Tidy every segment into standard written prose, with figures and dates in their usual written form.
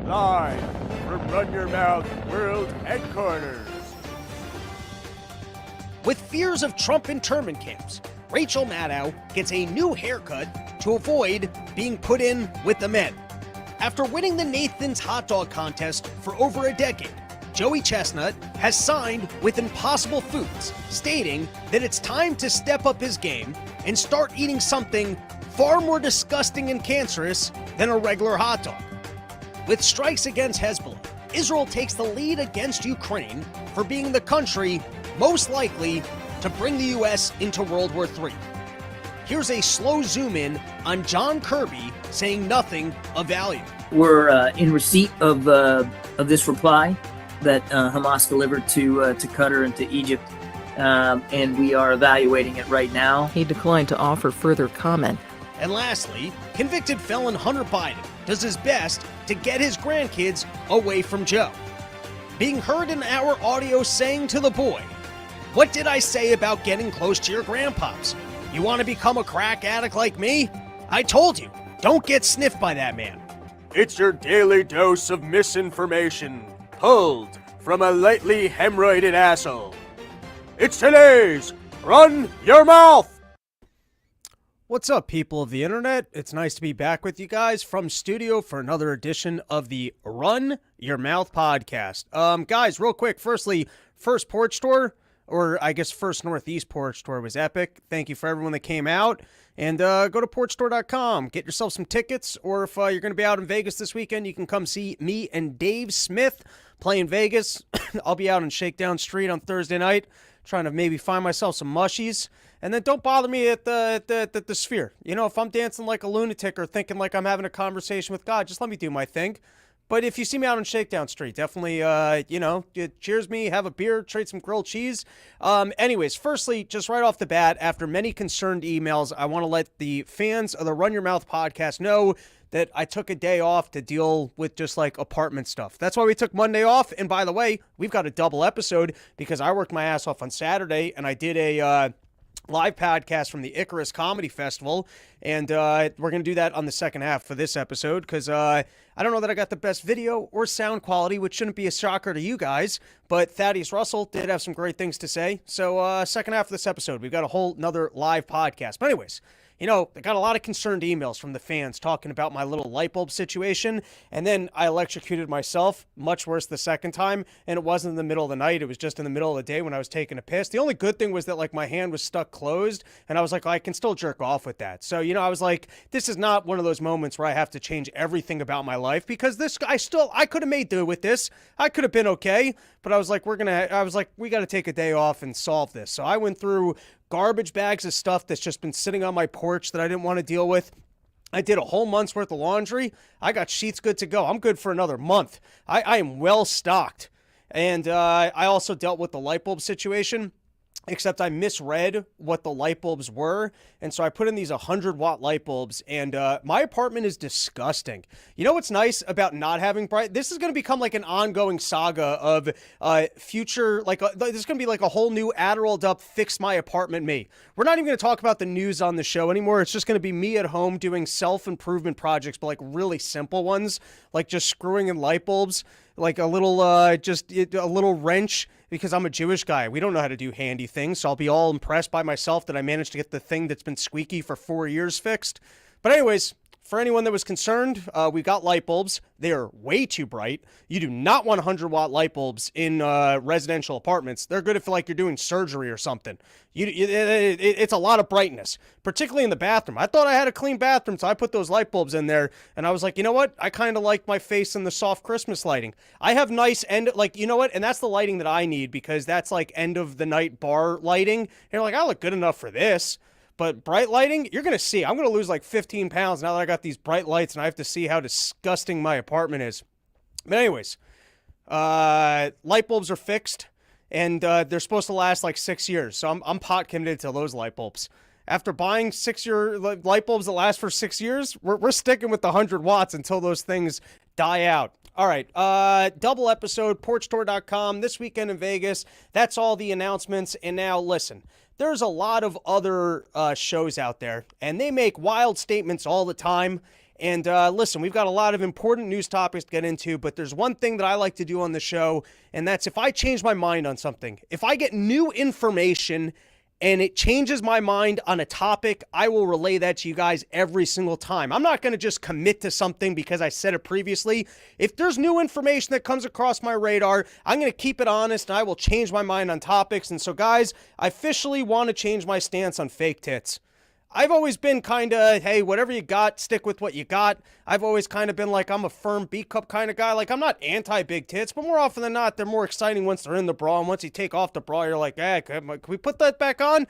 Live from Run Your Mouth World Headquarters. With fears of Trump internment camps, Rachel Maddow gets a new haircut to avoid being put in with the men. After winning the Nathan's hot dog contest for over a decade, Joey Chestnut has signed with Impossible Foods, stating that it's time to step up his game and start eating something far more disgusting and cancerous than a regular hot dog. With strikes against Hezbollah, Israel takes the lead against Ukraine for being the country most likely to bring the U.S. into World War III. Here's a slow zoom in on John Kirby saying nothing of value. We're in receipt of this reply that Hamas delivered to Qatar and to Egypt, and we are evaluating it right now. He declined to offer further comment. And lastly, convicted felon Hunter Biden does his best to get his grandkids away from Joe. Being heard in our audio saying to the boy, "What did I say about getting close to your grandpops? You want to become a crack addict like me? I told you, don't get sniffed by that man." It's your daily dose of misinformation, pulled from a lightly hemorrhoided asshole. It's today's Run Your Mouth! What's up, people of the internet? It's nice to be back with you guys from studio for another edition of the Run Your Mouth podcast. Guys, real quick, firstly, First Porch Tour, or I guess First Northeast Porch Tour was epic. Thank you for everyone that came out. And go to porchtour.com. Get yourself some tickets, or if you're going to be out in Vegas this weekend, you can come see me and Dave Smith play in Vegas. I'll be out on Shakedown Street on Thursday night, trying to maybe find myself some mushies. And then don't bother me at the Sphere. You know, if I'm dancing like a lunatic or thinking like I'm having a conversation with God, just let me do my thing. But if you see me out on Shakedown Street, definitely, cheers me, have a beer, trade some grilled cheese. Anyways, firstly, just right off the bat, after many concerned emails, I want to let the fans of the Run Your Mouth podcast know that I took a day off to deal with just like apartment stuff. That's why we took Monday off. And by the way, we've got a double episode because I worked my ass off on Saturday and I did a live podcast from the ICarus Comedy Festival, and we're going to do that on the second half for this episode because I don't know that I got the best video or sound quality, which shouldn't be a shocker to you guys, but Thaddeus Russell did have some great things to say. So second half of this episode, we've got a whole nother live podcast. But anyways, you know, I got a lot of concerned emails from the fans talking about my little light bulb situation, and then I electrocuted myself, much worse the second time, and it wasn't in the middle of the night. It was just in the middle of the day when I was taking a piss. The only good thing was that, like, my hand was stuck closed, and I was like, I can still jerk off with that. So, you know, I was like, this is not one of those moments where I have to change everything about my life, because this, I could have made do with this. I could have been okay, but I was like, we got to take a day off and solve this. So I went through garbage bags of stuff that's just been sitting on my porch that I didn't want to deal with. I did a whole month's worth of laundry. I got sheets good to go. I'm good for another month. I am well stocked. And I also dealt with the light bulb situation, except I misread what the light bulbs were. And so I put in these 100-watt light bulbs, and my apartment is disgusting. You know what's nice about not having bright? This is going to become like an ongoing saga of future, this is going to be like a whole new Adderalled up, fix my apartment me. We're not even going to talk about the news on the show anymore. It's just going to be me at home doing self-improvement projects, but like really simple ones, like just screwing in light bulbs, like a little, a little wrench, because I'm a Jewish guy. We don't know how to do handy things, so I'll be all impressed by myself that I managed to get the thing that's been squeaky for 4 years fixed. But anyways, for anyone that was concerned, we got light bulbs. They are way too bright. You do not want 100-watt light bulbs in residential apartments. They're good if like you're doing surgery or something. It's a lot of brightness, particularly in the bathroom. I thought I had a clean bathroom, so I put those light bulbs in there, and I was like, you know what? I kind of like my face in the soft Christmas lighting. I have nice you know what? And that's the lighting that I need, because that's like end of the night bar lighting. And you're like, I look good enough for this. But bright lighting, you're going to see. I'm going to lose like 15 pounds now that I got these bright lights, and I have to see how disgusting my apartment is. But anyways, light bulbs are fixed, and they're supposed to last like 6 years. So I'm pot committed to those light bulbs. After buying 6-year light bulbs that last for 6 years, we're sticking with the 100 watts until those things die out. All right, double episode, porchtour.com, this weekend in Vegas. That's all the announcements. And now, listen, there's a lot of other shows out there, and they make wild statements all the time. And listen, we've got a lot of important news topics to get into, but there's one thing that I like to do on the show, and that's if I change my mind on something, if I get new information and it changes my mind on a topic, I will relay that to you guys every single time. I'm not going to just commit to something because I said it previously. If there's new information that comes across my radar, I'm going to keep it honest and I will change my mind on topics. And so, guys, I officially want to change my stance on fake tits. I've always been kind of, hey, whatever you got, stick with what you got. I've always kind of been like, I'm a firm B-cup kind of guy. Like, I'm not anti-big tits, but more often than not, they're more exciting once they're in the bra. And once you take off the bra, you're like, hey, can we put that back on?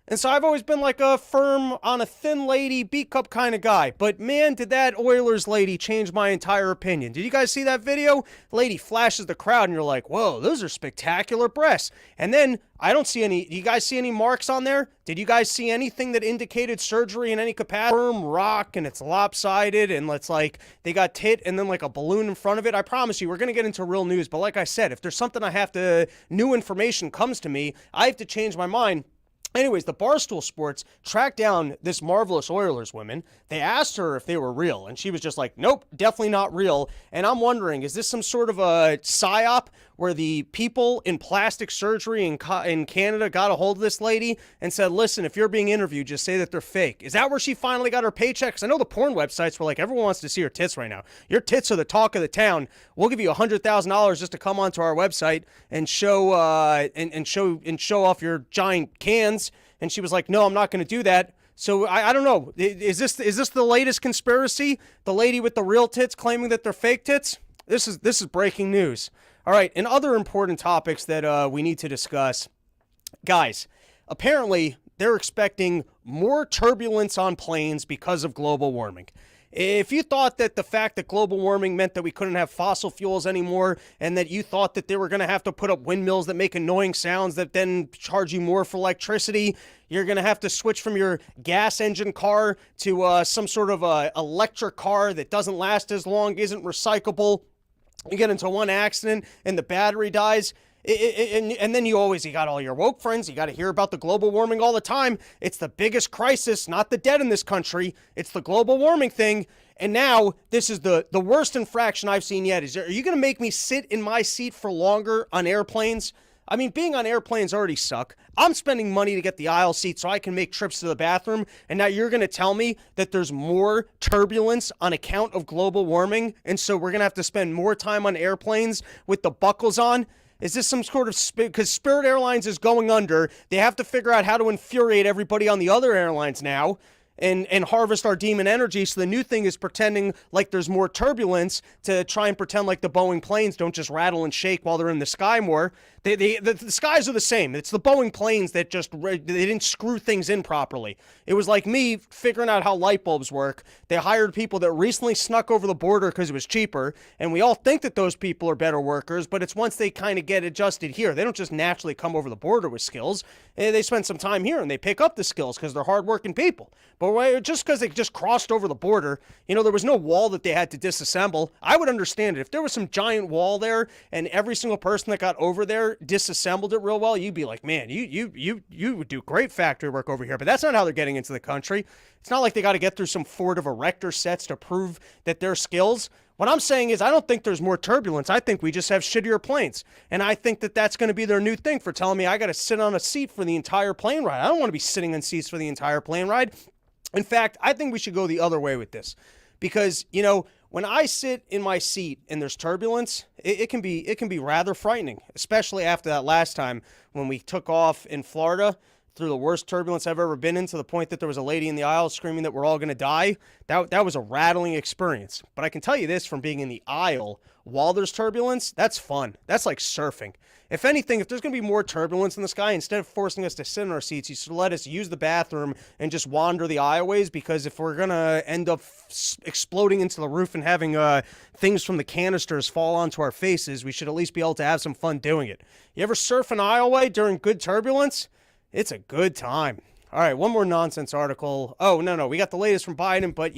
And so I've always been like a firm on a thin lady B-cup kind of guy. But man, did that Oilers lady change my entire opinion. Did you guys see that video? The lady flashes the crowd and you're like, whoa, those are spectacular breasts. And then I don't see any, do you guys see any marks on there? Did you guys see anything that indicated surgery in any capacity? Firm rock and it's lopsided and it's like they got tit and then like a balloon in front of it. I promise you, we're going to get into real news. But like I said, if there's something new information comes to me, I have to change my mind. Anyways, the Barstool Sports tracked down this marvelous Oilers woman. They asked her if they were real, and she was just like, nope, definitely not real. And I'm wondering, is this some sort of a psyop where the people in plastic surgery in Canada got a hold of this lady and said, listen, if you're being interviewed, just say that they're fake? Is that where she finally got her paycheck? Because I know the porn websites were like, everyone wants to see her tits right now. Your tits are the talk of the town. We'll give you $100,000 just to come onto our website and show show off your giant cans. And she was like, no, I'm not going to do that. So I don't know. Is this the latest conspiracy? The lady with the real tits claiming that they're fake tits? This is breaking news. All right, and other important topics that we need to discuss. Guys, apparently they're expecting more turbulence on planes because of global warming. If you thought that the fact that global warming meant that we couldn't have fossil fuels anymore and that you thought that they were going to have to put up windmills that make annoying sounds that then charge you more for electricity, you're going to have to switch from your gas engine car to some sort of electric car that doesn't last as long, isn't recyclable. You get into one accident and the battery dies. And then you got all your woke friends. You got to hear about the global warming all the time. It's the biggest crisis, not the dead in this country. It's the global warming thing. And now this is the worst infraction I've seen yet. Are you going to make me sit in my seat for longer on airplanes? I mean, being on airplanes already suck. I'm spending money to get the aisle seat so I can make trips to the bathroom. And now you're going to tell me that there's more turbulence on account of global warming. And so we're going to have to spend more time on airplanes with the buckles on. Is this some sort of, because Spirit Airlines is going under, they have to figure out how to infuriate everybody on the other airlines now and harvest our demon energy. So the new thing is pretending like there's more turbulence to try and pretend like the Boeing planes don't just rattle and shake while they're in the sky more. The skies are the same. It's the Boeing planes that they didn't screw things in properly. It was like me figuring out how light bulbs work. They hired people that recently snuck over the border because it was cheaper, and we all think that those people are better workers, but it's once they kind of get adjusted here. They don't just naturally come over the border with skills. They spend some time here, and they pick up the skills because they're hardworking people. But just because they just crossed over the border, there was no wall that they had to disassemble. I would understand it. If there was some giant wall there, and every single person that got over there disassembled it real well, you'd be like, man, you would do great factory work over here. But that's not how they're getting into the country. It's not like they got to get through some Ford of Erector sets to prove that their skills. What I'm saying is I don't think there's more turbulence. I think we just have shittier planes. And I think that that's going to be their new thing for telling me I got to sit on a seat for the entire plane ride. I don't want to be sitting in seats for the entire plane ride. In fact, I think we should go the other way with this. Because, when I sit in my seat and there's turbulence, it can be rather frightening, especially after that last time when we took off in Florida through the worst turbulence I've ever been in, to the point that there was a lady in the aisle screaming that we're all going to die. That was a rattling experience. But I can tell you this, from being in the aisle while there's turbulence, that's fun. That's like surfing. If anything, if there's going to be more turbulence in the sky, instead of forcing us to sit in our seats, you should let us use the bathroom and just wander the aisleways, because if we're going to end up exploding into the roof and having things from the canisters fall onto our faces, we should at least be able to have some fun doing it. You ever surf an aisleway during good turbulence? It's a good time. All right, one more nonsense article. Oh, no, we got the latest from Biden, but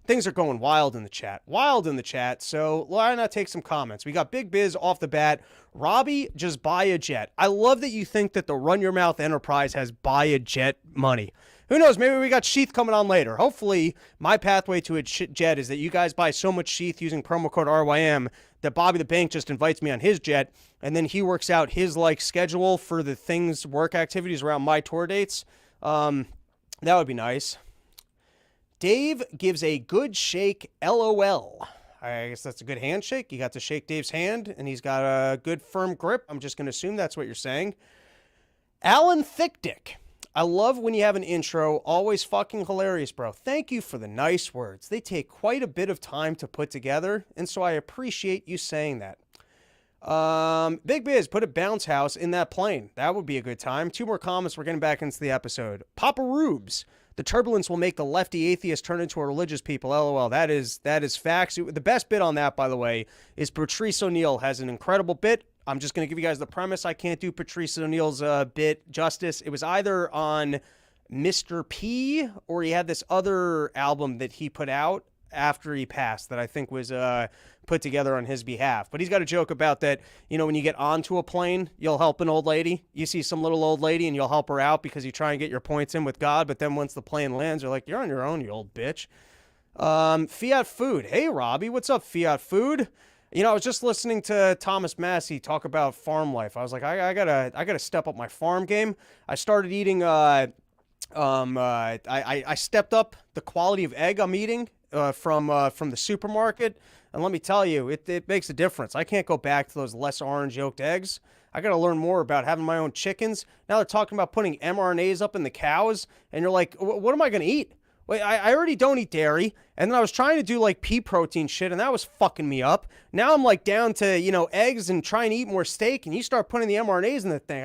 things are going wild in the chat. So why not take some comments? We got Big Biz off the bat. Robbie, just buy a jet. I love that you think that the Run Your Mouth enterprise has buy a jet money. Who knows? Maybe we got Sheath coming on later. Hopefully, my pathway to a jet is that you guys buy so much Sheath using promo code RYM that Bobby the Bank just invites me on his jet, and then he works out his schedule for the things, work activities around my tour dates. That would be nice. Dave gives a good shake, LOL. I guess that's a good handshake. You got to shake Dave's hand, and he's got a good firm grip. I'm just going to assume that's what you're saying. Alan Thickdick. I love when you have an intro. Always fucking hilarious, bro. Thank you for the nice words. They take quite a bit of time to put together, and so I appreciate you saying that. Big Biz, put a bounce house in that plane. That would be a good time. 2 more comments. We're getting back into the episode. Papa Rubes. The turbulence will make the lefty atheists turn into a religious people. LOL. That is facts. The best bit on that, by the way, is Patrice O'Neill has an incredible bit. I'm just going to give you guys the premise. I can't do Patrice O'Neill's bit justice. It was either on Mr. P or he had this other album that he put out after he passed that I think was put together on his behalf. But he's got a joke about that, when you get onto a plane, you'll help an old lady. You see some little old lady and you'll help her out because you try and get your points in with God. But then once the plane lands, you're like, you're on your own, you old bitch. Fiat Food. Hey, Robbie, what's up, Fiat Food? I was just listening to Thomas Massey talk about farm life. I was like, I gotta step up my farm game. I started eating. I stepped up the quality of egg I'm eating from the supermarket, and let me tell you, it makes a difference. I can't go back to those less orange yolked eggs. I got to learn more about having my own chickens. Now they're talking about putting mRNAs up in the cows, and you're like, what am I going to eat? Wait, I already don't eat dairy, and then I was trying to do pea protein shit, and that was fucking me up. Now I'm down to, eggs and trying to eat more steak, and you start putting the mRNAs in the thing.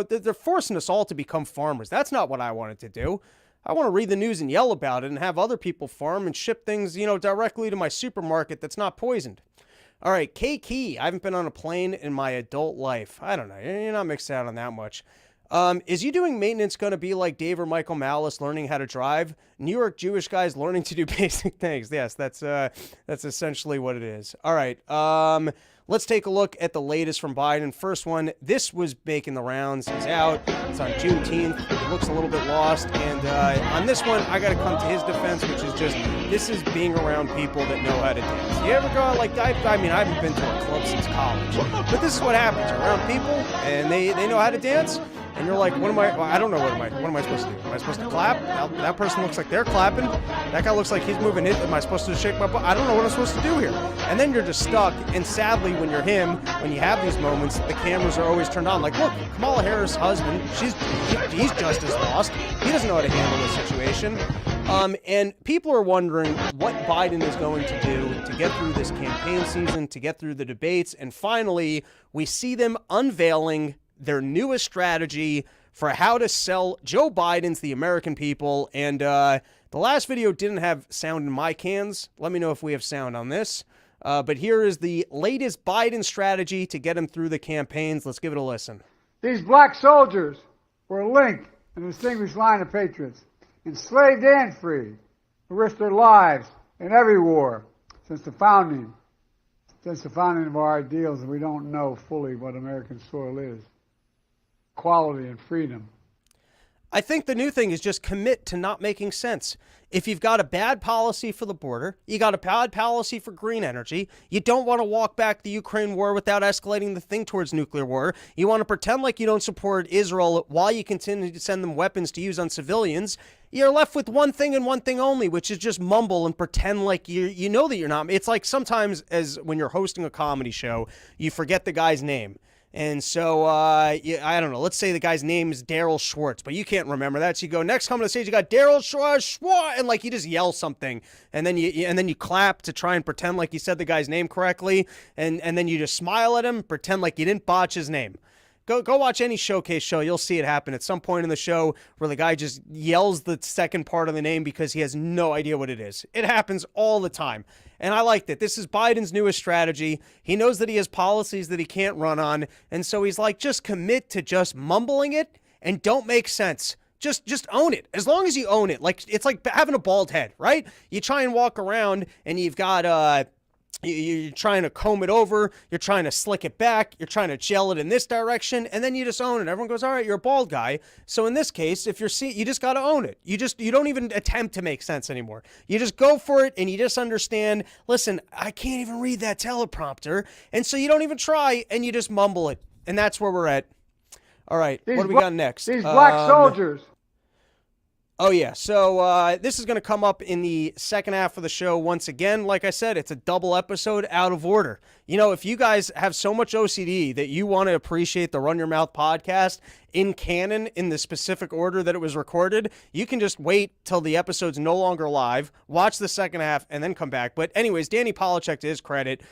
They're forcing us all to become farmers. That's not what I wanted to do. I want to read the news and yell about it and have other people farm and ship things, directly to my supermarket that's not poisoned. All right, K-Key. I haven't been on a plane in my adult life. I don't know. You're not mixed out on that much. Is you doing maintenance going to be like Dave or Michael Malice learning how to drive? New York Jewish guys learning to do basic things. Yes, that's essentially what it is. All right. Let's take a look at the latest from Biden. First one, this was making the rounds. He's out. It's on Juneteenth. He looks a little bit lost. And on this one, I got to come to his defense, which is just, this is being around people that know how to dance. You ever go I haven't been to a club since college. But this is what happens. You're around people, and they know how to dance. And you're like, I don't know, what am I supposed to do? Am I supposed to clap? That person looks like they're clapping. That guy looks like he's moving it. Am I supposed to shake my butt? I don't know what I'm supposed to do here. And then you're just stuck. And sadly, when you're him, when you have these moments, the cameras are always turned on. Like, look, Kamala Harris' husband, he's just as lost. He doesn't know how to handle this situation. And people are wondering what Biden is going to do to get through this campaign season, to get through the debates. And finally, we see them unveiling their newest strategy for how to sell Joe Biden to the American people. And the last video didn't have sound in my cans. Let me know if we have sound on this. But here is the latest Biden strategy to get him through the campaigns. Let's give it a listen. These black soldiers were a link in the distinguished line of patriots, enslaved and free, who risked their lives in every war since the founding of our ideals, and we don't know fully what American soil is. Equality and freedom. I think the new thing is just commit to not making sense. If you've got a bad policy for the border, you got a bad policy for green energy, you don't want to walk back the Ukraine war without escalating the thing towards nuclear war, you want to pretend like you don't support Israel while you continue to send them weapons to use on civilians, you're left with one thing and one thing only, which is just mumble and pretend like you know that you're not. It's like sometimes as when you're hosting a comedy show, you forget the guy's name. And so, I don't know, let's say the guy's name is Daryl Schwartz, but you can't remember that. So you go, next coming to the stage, you got Daryl Schwartz, and you just yell something. And then you clap to try and pretend like you said the guy's name correctly. And then you just smile at him, pretend like you didn't botch his name. Go watch any showcase show. You'll see it happen at some point in the show where the guy just yells the second part of the name because he has no idea what it is. It happens all the time. And I liked it. This is Biden's newest strategy. He knows that he has policies that he can't run on. And so he's like, just commit to just mumbling it and don't make sense. Just own it. As long as you own it. It's like having a bald head, right? You try and walk around and you've got You're trying to comb it over, you're trying to slick it back, you're trying to gel it in this direction, and then you just own it. Everyone goes, all right, you're a bald guy. So in this case, if you just got to own it. You don't even attempt to make sense anymore. You just go for it, and you just understand, listen, I can't even read that teleprompter, and so you don't even try, and you just mumble it. And that's where we're at. All right, what do we got next? These black soldiers. Oh, yeah. So this is going to come up in the second half of the show once again. Like I said, it's a double episode out of order. You know, if you guys have so much OCD that you want to appreciate the Run Your Mouth podcast in canon in the specific order that it was recorded, you can just wait till the episode's no longer live, watch the second half, and then come back. But anyways, Danny Polishchuk, to his credit,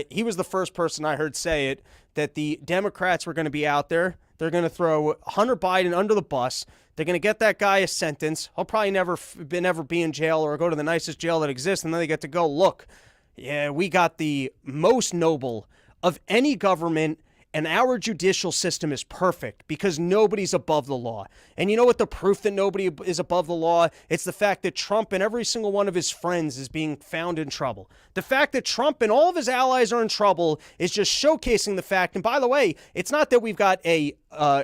he was the first person I heard say it, that the Democrats were going to be out there. They're going to throw Hunter Biden under the bus. They're going to get that guy a sentence. He'll probably never be in jail or go to the nicest jail that exists, and then they get to go, look, yeah, we got the most noble of any government, and our judicial system is perfect because nobody's above the law. And you know what the proof that nobody is above the law? It's the fact that Trump and every single one of his friends is being found in trouble. The fact that Trump and all of his allies are in trouble is just showcasing the fact. And by the way, it's not that we've got a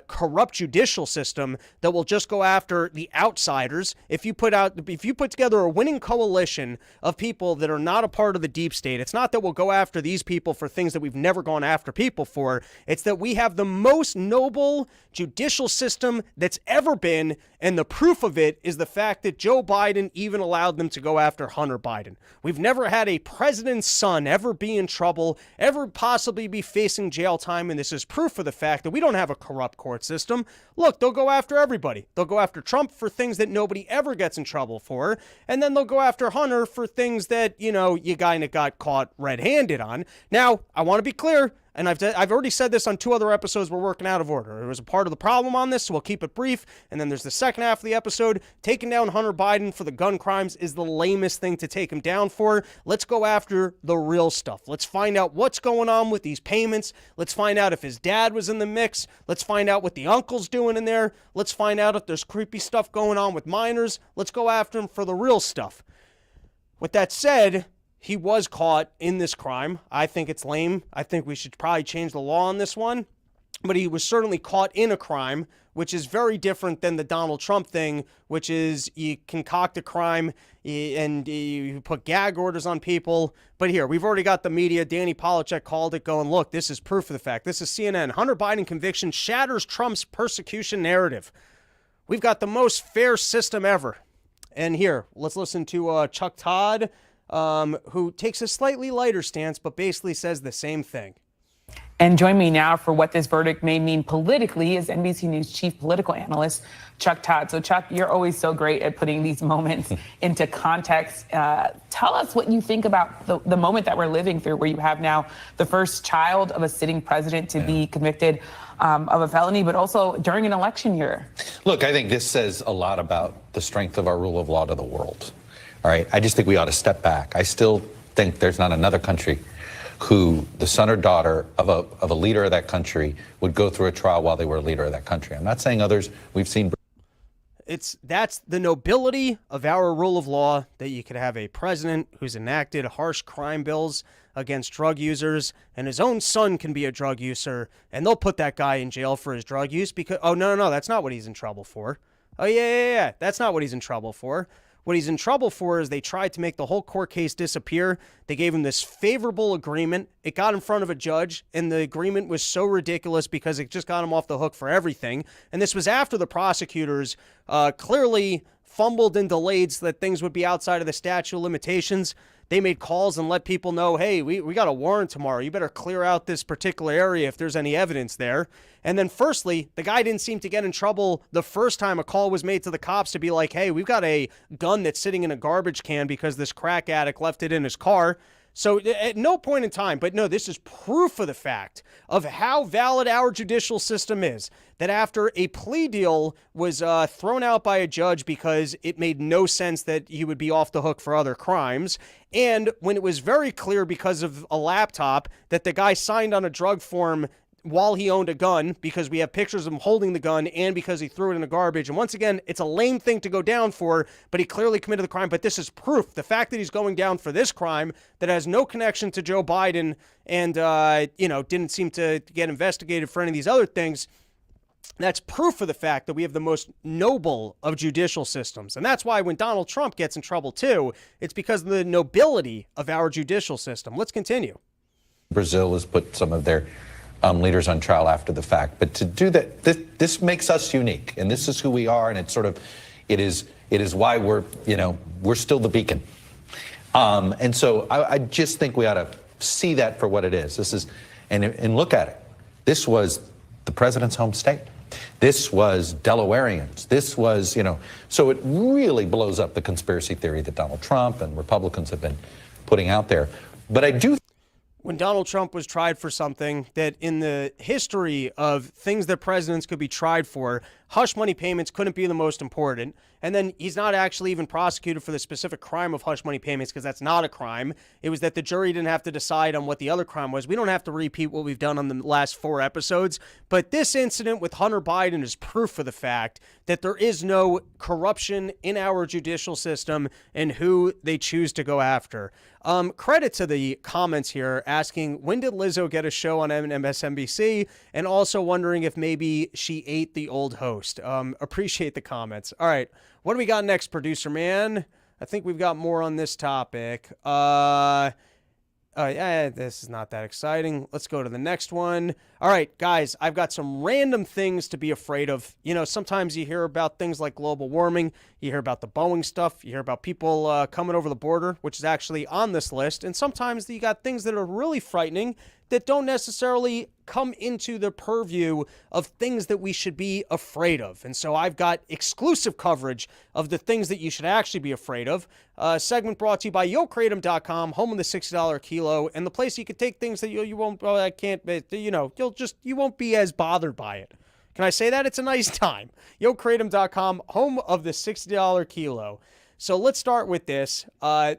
corrupt judicial system that will just go after the outsiders. If you put together a winning coalition of people that are not a part of the deep state, it's not that we'll go after these people for things that we've never gone after people for. It's that we have the most noble judicial system that's ever been, and the proof of it is the fact that Joe Biden even allowed them to go after Hunter Biden. We've never had a president's son ever be in trouble, ever possibly be facing jail time, and this is proof of the fact that we don't have a corrupt court system. Look, they'll go after everybody. They'll go after Trump for things that nobody ever gets in trouble for, and then they'll go after Hunter for things that, you know, you kind of got caught red-handed on. Now, I want to be clear, and I've already said this on 2 other episodes we're working out of order. It was a part of the problem on this, so we'll keep it brief. And then there's the second half of the episode. Taking down Hunter Biden for the gun crimes is the lamest thing to take him down for. Let's go after the real stuff. Let's find out what's going on with these payments. Let's find out if his dad was in the mix. Let's find out what the uncle's doing in there. Let's find out if there's creepy stuff going on with minors. Let's go after him for the real stuff. With that said, he was caught in this crime. I think it's lame. I think we should probably change the law on this one. But he was certainly caught in a crime, which is very different than the Donald Trump thing, which is you concoct a crime and you put gag orders on people. But here, we've already got the media. Danny Polishchuk called it, going, look, this is proof of the fact. This is CNN. Hunter Biden conviction shatters Trump's persecution narrative. We've got the most fair system ever. And here, let's listen to Chuck Todd, who takes a slightly lighter stance, but basically says the same thing. And join me now for what this verdict may mean politically is NBC News chief political analyst, Chuck Todd. So, Chuck, you're always so great at putting these moments into context. Tell us what you think about the moment that we're living through, where you have now the first child of a sitting president to be convicted of a felony, but also during an election year. Look, I think this says a lot about the strength of our rule of law to the world. All right, I just think we ought to step back. I still think there's not another country who the son or daughter of a leader of that country would go through a trial while they were a leader of that country. I'm not saying others. We've seen. That's the nobility of our rule of law, that you could have a president who's enacted harsh crime bills against drug users, and his own son can be a drug user, and they'll put that guy in jail for his drug use because, oh, no, that's not what he's in trouble for. Oh, yeah, that's not what he's in trouble for. What he's in trouble for is they tried to make the whole court case disappear. They gave him this favorable agreement. It got in front of a judge, and the agreement was so ridiculous because it just got him off the hook for everything. And this was after the prosecutors clearly fumbled and delayed so that things would be outside of the statute of limitations. They made calls and let people know, hey, we got a warrant tomorrow. You better clear out this particular area if there's any evidence there. And then firstly, the guy didn't seem to get in trouble the first time a call was made to the cops to be like, hey, we've got a gun that's sitting in a garbage can because this crack addict left it in his car. So at no point in time, but no, this is proof of the fact of how valid our judicial system is, that after a plea deal was thrown out by a judge because it made no sense that he would be off the hook for other crimes, and when it was very clear because of a laptop that the guy signed on a drug form while he owned a gun, because we have pictures of him holding the gun and because he threw it in the garbage. And once again, it's a lame thing to go down for, but he clearly committed the crime. But this is proof. The fact that he's going down for this crime that has no connection to Joe Biden and, didn't seem to get investigated for any of these other things, that's proof of the fact that we have the most noble of judicial systems. And that's why when Donald Trump gets in trouble too, it's because of the nobility of our judicial system. Let's continue. Brazil has put some of their leaders on trial after the fact. But to do that, this makes us unique. And this is who we are. And it's sort of, it is why we're still the beacon. And so I just think we ought to see that for what it is. This is, and look at it. This was the president's home state. This was Delawareans. This was, so it really blows up the conspiracy theory that Donald Trump and Republicans have been putting out there. But I do. When Donald Trump was tried for something that in the history of things that presidents could be tried for, hush money payments couldn't be the most important. And then he's not actually even prosecuted for the specific crime of hush money payments because that's not a crime. It was that the jury didn't have to decide on what the other crime was. We don't have to repeat what we've done on the last 4 episodes. But this incident with Hunter Biden is proof of the fact that there is no corruption in our judicial system and who they choose to go after. Credit to the comments here asking, when did Lizzo get a show on MSNBC? And also wondering if maybe she ate the old host. Appreciate the comments. All right. What do we got next, producer man? I think we've got more on this topic. This is not that exciting. Let's go to the next one. All right, guys, I've got some random things to be afraid of. Sometimes you hear about things like global warming. You hear about the Boeing stuff. You hear about people coming over the border, which is actually on this list. And sometimes you got things that are really frightening that don't necessarily come into the purview of things that we should be afraid of. And so I've got exclusive coverage of the things that you should actually be afraid of. Segment brought to you by YoKratom.com, home of the $60 kilo, and the place you can take things that you won't, you won't be as bothered by it. Can I say that? It's a nice time. YoKratom.com, home of the $60 kilo. So let's start with this.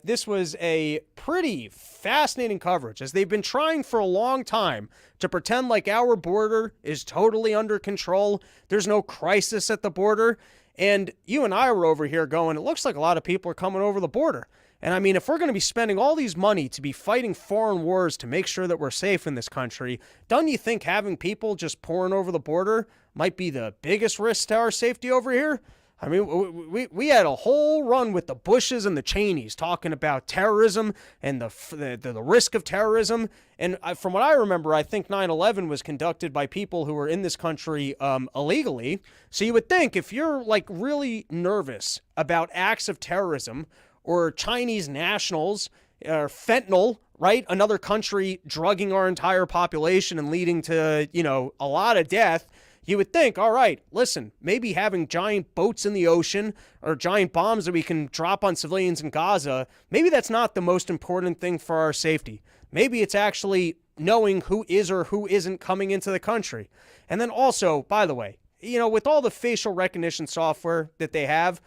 This was a pretty fascinating coverage, as they've been trying for a long time to pretend like our border is totally under control. There's no crisis at the border. And you and I were over here going, it looks like a lot of people are coming over the border. And I mean, if we're going to be spending all these money to be fighting foreign wars to make sure that we're safe in this country, don't you think having people just pouring over the border might be the biggest risk to our safety over here? I mean, we had a whole run with the Bushes and the Cheneys talking about terrorism and the risk of terrorism. And from what I remember, I think 9/11 was conducted by people who were in this country illegally. So you would think if you're like really nervous about acts of terrorism or Chinese nationals or fentanyl, right? Another country drugging our entire population and leading to, a lot of death. You would think, all right, listen, maybe having giant boats in the ocean or giant bombs that we can drop on civilians in Gaza, maybe that's not the most important thing for our safety. Maybe it's actually knowing who is or who isn't coming into the country. And then also, by the way, with all the facial recognition software that they have,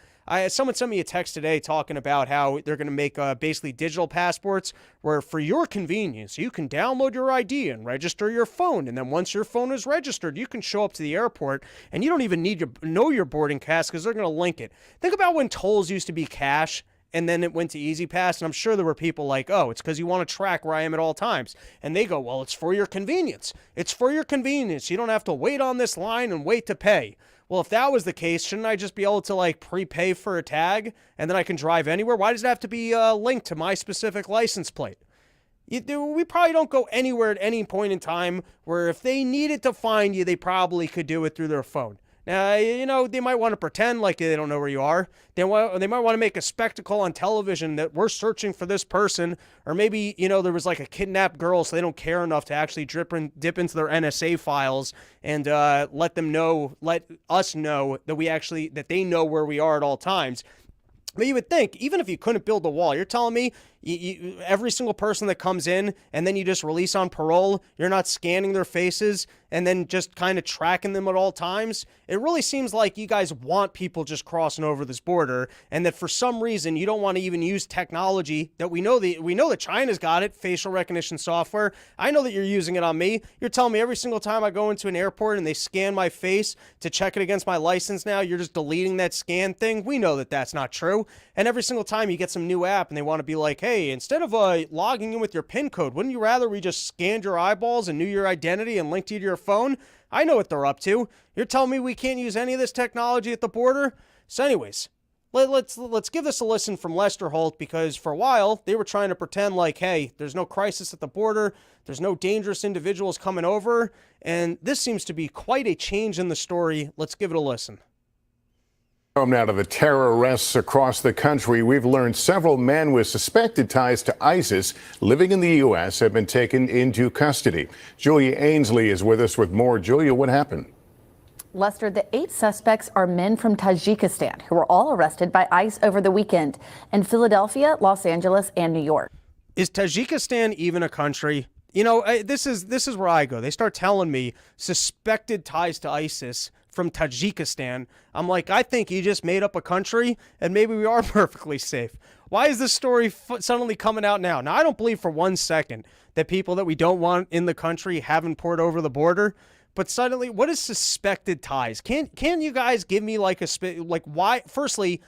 someone sent me a text today talking about how they're going to make basically digital passports where for your convenience, you can download your ID and register your phone. And then once your phone is registered, you can show up to the airport and you don't even need to know your boarding pass because they're going to link it. Think about when tolls used to be cash and then it went to Easy Pass. And I'm sure there were people like, oh, it's because you want to track where I am at all times. And they go, well, it's for your convenience. It's for your convenience. You don't have to wait on this line and wait to pay. Well, if that was the case, shouldn't I just be able to prepay for a tag and then I can drive anywhere? Why does it have to be linked to my specific license plate? We probably don't go anywhere at any point in time where if they needed to find you, they probably could do it through their phone. Now, they might want to pretend like they don't know where you are. They might want to make a spectacle on television that we're searching for this person. Or maybe, there was a kidnapped girl, so they don't care enough to actually dip into their NSA files and let us know that they know where we are at all times. But you would think, even if you couldn't build a wall, you're telling me every single person that comes in and then you just release on parole, you're not scanning their faces and then just kind of tracking them at all times. It really seems like you guys want people just crossing over this border, and that for some reason you don't want to even use technology that we know that China's got it, facial recognition software. I know that you're using it on me. You're telling me every single time I go into an airport and they scan my face to check it against my license now, you're just deleting that scan thing. We know that that's not true. And every single time you get some new app and they want to be like, hey, instead of logging in with your PIN code, wouldn't you rather we just scanned your eyeballs and knew your identity and linked you to your phone? I know what they're up to. You're telling me we can't use any of this technology at the border? So anyways, let's give this a listen from Lester Holt, because for a while they were trying to pretend like, hey, there's no crisis at the border, there's no dangerous individuals coming over, and this seems to be quite a change in the story. Let's give it a listen. Home now to the terror arrests across the country. We've learned several men with suspected ties to ISIS living in the U.S. have been taken into custody. Julia Ainsley is with us with more. Julia, what happened? Lester, the 8 suspects are men from Tajikistan who were all arrested by ICE over the weekend in Philadelphia, Los Angeles, and New York. Is Tajikistan even a country? You know, this is where I go. They start telling me suspected ties to ISIS from Tajikistan. I'm like, I think you just made up a country and maybe we are perfectly safe. Why is this story suddenly coming out now? Now, I don't believe for 1 second that people that we don't want in the country haven't poured over the border. But suddenly, what is suspected ties? Can you guys give me like why? Firstly,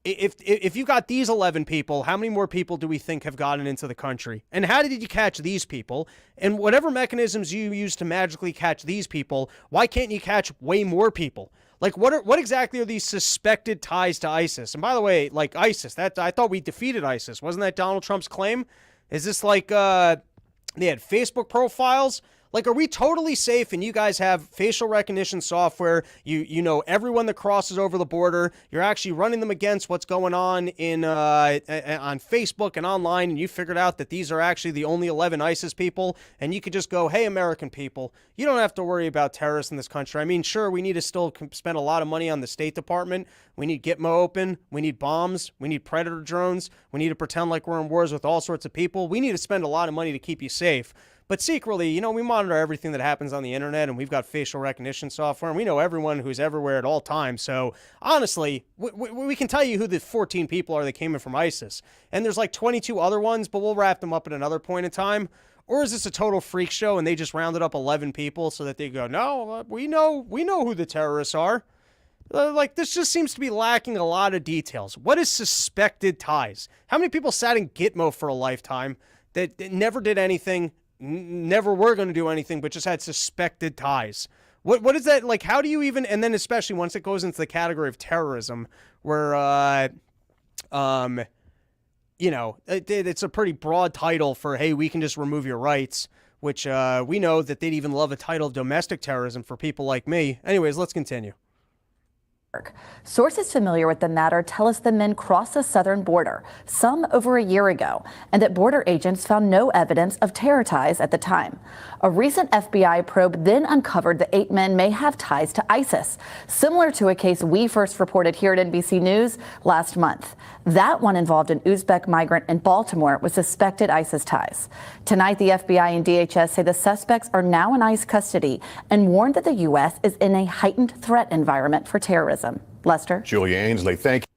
if you got these 11 people, how many more people do we think have gotten into the country? And how did you catch these people? And whatever mechanisms you use to magically catch these people, why can't you catch way more people? Like, what exactly are these suspected ties to ISIS? And by the way, like ISIS, I thought we defeated ISIS. Wasn't that Donald Trump's claim? Is this like they had Facebook profiles? Like, are we totally safe and you guys have facial recognition software? You know everyone that crosses over the border. You're actually running them against what's going on on Facebook and online, and you figured out that these are actually the only 11 ISIS people, and you could just go, hey, American people, you don't have to worry about terrorists in this country. I mean, sure, we need to still spend a lot of money on the State Department. We need Gitmo open. We need bombs. We need Predator drones. We need to pretend like we're in wars with all sorts of people. We need to spend a lot of money to keep you safe. But secretly, you know, we monitor everything that happens on the internet, and we've got facial recognition software, and we know everyone who's everywhere at all times. So honestly, we can tell you who the 14 people are that came in from ISIS. And there's like 22 other ones, but we'll wrap them up at another point in time. Or is this a total freak show and they just rounded up 11 people so that they go, no, we know who the terrorists are? Like, this just seems to be lacking a lot of details. What is suspected ties? How many people sat in Gitmo for a lifetime that never did anything, never were going to do anything, but just had suspected ties? What is that? Like, how do you even, and then especially once it goes into the category of terrorism, where, you know, it's a pretty broad title for, hey, we can just remove your rights, which we know that they'd even love a title of domestic terrorism for people like me. Anyways, let's continue. Sources familiar with the matter tell us the men crossed the southern border, some over a year ago, and that border agents found no evidence of terror ties at the time. A recent FBI probe then uncovered the 8 men may have ties to ISIS, similar to a case we first reported here at NBC News last month. That one involved an Uzbek migrant in Baltimore with suspected ISIS ties. Tonight, the FBI and DHS say the suspects are now in ICE custody and warned that the U.S. is in a heightened threat environment for terrorism. Lester? Julia Ainsley, thank you.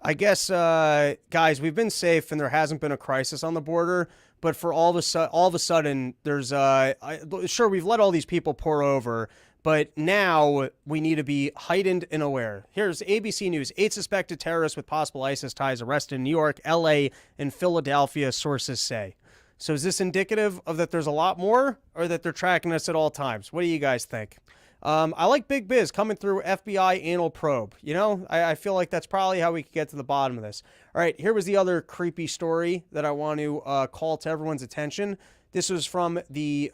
I guess, guys, we've been safe and there hasn't been a crisis on the border, but for all of a sudden, there's, sure, we've let all these people pour over, but now we need to be heightened and aware. Here's ABC News. 8 suspected terrorists with possible ISIS ties arrested in New York, LA, and Philadelphia, sources say. So is this indicative of that there's a lot more, or that they're tracking us at all times? What do you guys think? I like Big Biz coming through FBI anal probe. You know, I feel like that's probably how we could get to the bottom of this. All right, here was the other creepy story that I want to call to everyone's attention. This was from the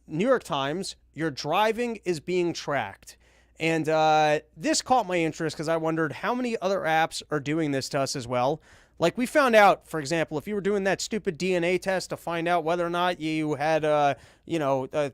New York Times. Your driving is being tracked. And this caught my interest because I wondered how many other apps are doing this to us as well. Like, we found out, for example, if you were doing that stupid DNA test to find out whether or not you had,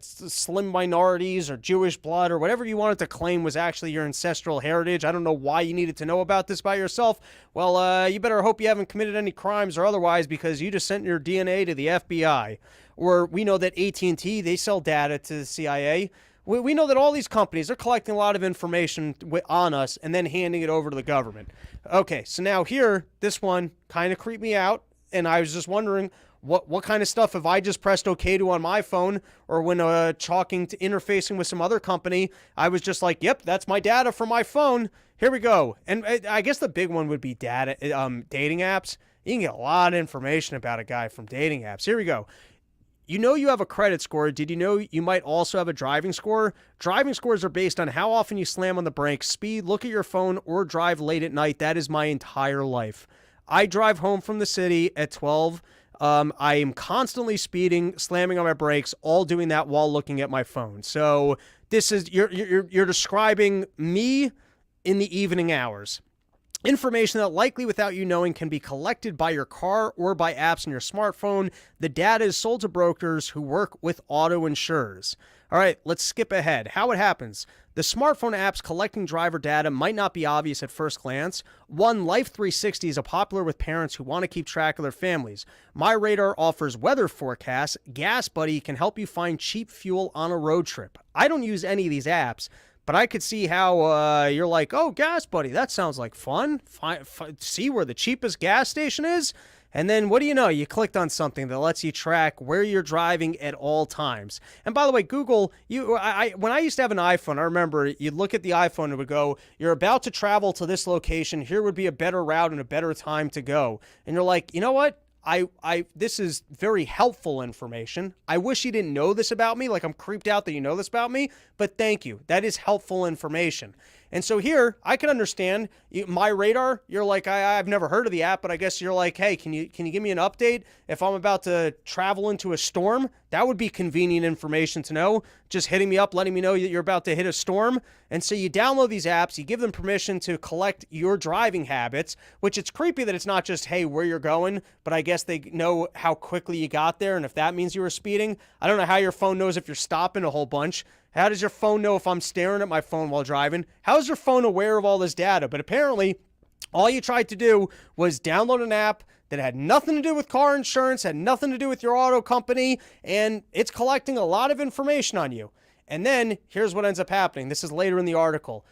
slim minorities or Jewish blood or whatever you wanted to claim was actually your ancestral heritage. I don't know why you needed to know about this by yourself. Well, you better hope you haven't committed any crimes or otherwise, because you just sent your DNA to the FBI. Or we know that AT&T, they sell data to the CIA. We know that all these companies are collecting a lot of information on us and then handing it over to the government. Okay, so now here, this one kind of creeped me out, and I was just wondering what kind of stuff have I just pressed OK to on my phone, or when interfacing with some other company, I was just like, yep, that's my data from my phone. Here we go. And I guess the big one would be dating apps. You can get a lot of information about a guy from dating apps. Here we go. You know you have a credit score. Did you know you might also have a driving score? Driving scores are based on how often you slam on the brakes, speed, look at your phone, or drive late at night. That is my entire life. I drive home from the city at 12. I am constantly speeding, slamming on my brakes, all doing that while looking at my phone. So this is you're describing me in the evening hours. Information that likely without you knowing can be collected by your car or by apps on your smartphone. The data is sold to brokers who work with auto insurers. All right, let's skip ahead. How it happens. The smartphone apps collecting driver data might not be obvious at first glance. One, Life 360 is popular with parents who want to keep track of their families. My Radar offers weather forecasts. Gas Buddy can help you find cheap fuel on a road trip. I don't use any of these apps, but I could see how you're like, oh, Gas Buddy, that sounds like fun. See where the cheapest gas station is? And then what do you know? You clicked on something that lets you track where you're driving at all times. And by the way, Google, when I used to have an iPhone, I remember you'd look at the iPhone and it would go, you're about to travel to this location. Here would be a better route and a better time to go. And you're like, you know what? This is very helpful information. I wish you didn't know this about me. Like, I'm creeped out that you know this about me, but thank you. That is helpful information. And so here, I can understand My Radar. You're like, I've never heard of the app, but I guess you're like, hey, can you give me an update if I'm about to travel into a storm? That would be convenient information to know. Just hitting me up, letting me know that you're about to hit a storm. And so you download these apps, you give them permission to collect your driving habits, which it's creepy that it's not just, hey, where you're going, but I guess they know how quickly you got there. And if that means you were speeding, I don't know how your phone knows if you're stopping a whole bunch. How does your phone know if I'm staring at my phone while driving? How is your phone aware of all this data? But apparently, all you tried to do was download an app that had nothing to do with car insurance, had nothing to do with your auto company, and it's collecting a lot of information on you. And then, here's what ends up happening. This is later in the article.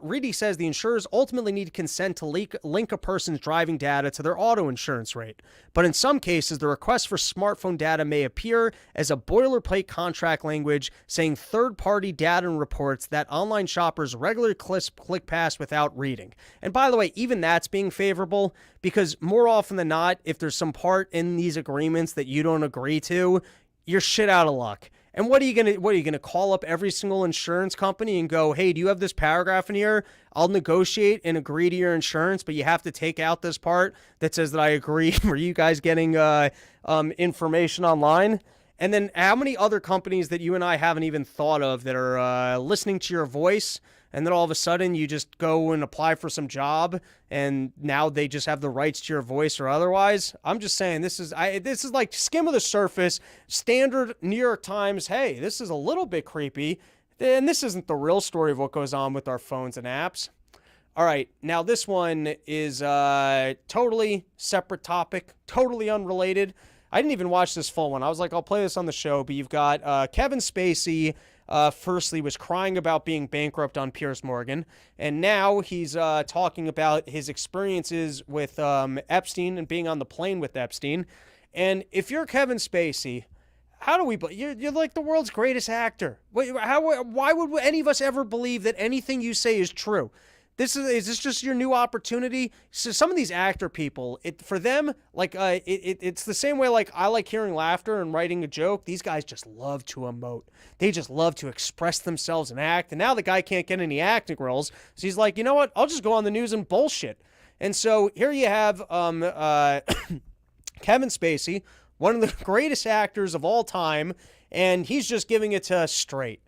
Reedy says the insurers ultimately need consent to link a person's driving data to their auto insurance rate. But in some cases, the request for smartphone data may appear as a boilerplate contract language saying third-party data and reports that online shoppers regularly click past without reading. And by the way, even that's being favorable, because more often than not, if there's some part in these agreements that you don't agree to, you're shit out of luck. And what are you gonna call up every single insurance company and go, hey, do you have this paragraph in here? I'll negotiate and agree to your insurance, but you have to take out this part that says that I agree. Are you guys getting information online? And then how many other companies that you and I haven't even thought of that are listening to your voice, and then all of a sudden you just go and apply for some job, and now they just have the rights to your voice or otherwise? I'm just saying, this is like skim of the surface, standard New York Times. Hey, this is a little bit creepy, and this isn't the real story of what goes on with our phones and apps. All right, now this one is totally separate topic, totally unrelated. I didn't even watch this full one. I was like, I'll play this on the show, but you've got Kevin Spacey, firstly, was crying about being bankrupt on Piers Morgan, and now he's talking about his experiences with Epstein and being on the plane with Epstein. And if you're Kevin Spacey, how do we? You're like the world's greatest actor. Why would any of us ever believe that anything you say is true? Is this just your new opportunity? So some of these actor people, for them, like it's the same way like I like hearing laughter and writing a joke. These guys just love to emote. They just love to express themselves and act. And now the guy can't get any acting roles, so he's like, you know what? I'll just go on the news and bullshit. And so here you have Kevin Spacey, one of the greatest actors of all time, and he's just giving it to us straight.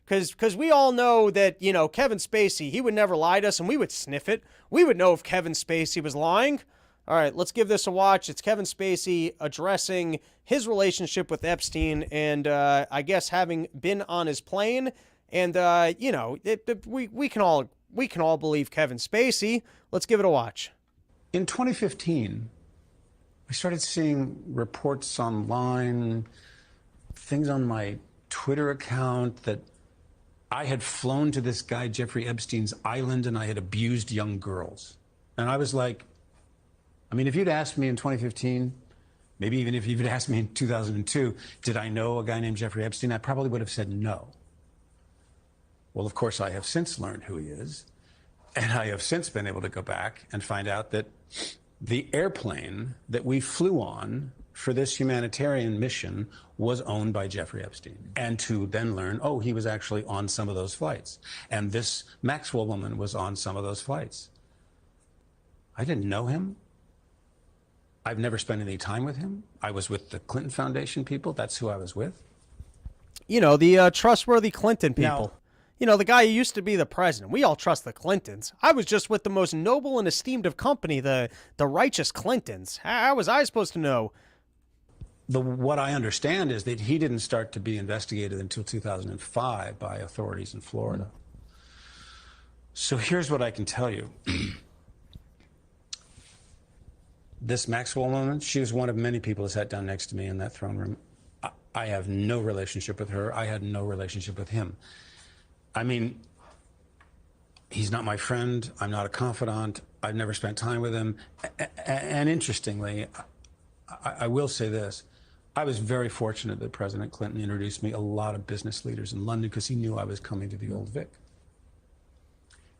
Because we all know that, Kevin Spacey, he would never lie to us, and we would sniff it. We would know if Kevin Spacey was lying. All right, let's give this a watch. It's Kevin Spacey addressing his relationship with Epstein and I guess having been on his plane. And, we can all believe Kevin Spacey. Let's give it a watch. In 2015, I started seeing reports online, things on my Twitter account that I had flown to this guy, Jeffrey Epstein's island, and I had abused young girls. And I was like, I mean, if you'd asked me in 2015, maybe even if you'd asked me in 2002, did I know a guy named Jeffrey Epstein? I probably would have said no. Well, of course, I have since learned who he is. And I have since been able to go back and find out that the airplane that we flew on for this humanitarian mission was owned by Jeffrey Epstein. And to then learn, oh, he was actually on some of those flights. And this Maxwell woman was on some of those flights. I didn't know him. I've never spent any time with him. I was with the Clinton Foundation people. That's who I was with. You know, the trustworthy Clinton people. Now, you know, the guy who used to be the president. We all trust the Clintons. I was just with the most noble and esteemed of company, the righteous Clintons. How was I supposed to know? What I understand is that he didn't start to be investigated until 2005 by authorities in Florida. So here's what I can tell you. This Maxwell woman, she was one of many people who sat down next to me in that throne room. I have no relationship with her. I had no relationship with him. I mean, he's not my friend. I'm not a confidant. I've never spent time with him. And interestingly, I will say this. I was very fortunate that President Clinton introduced me a lot of business leaders in London because he knew I was coming to the Old Vic.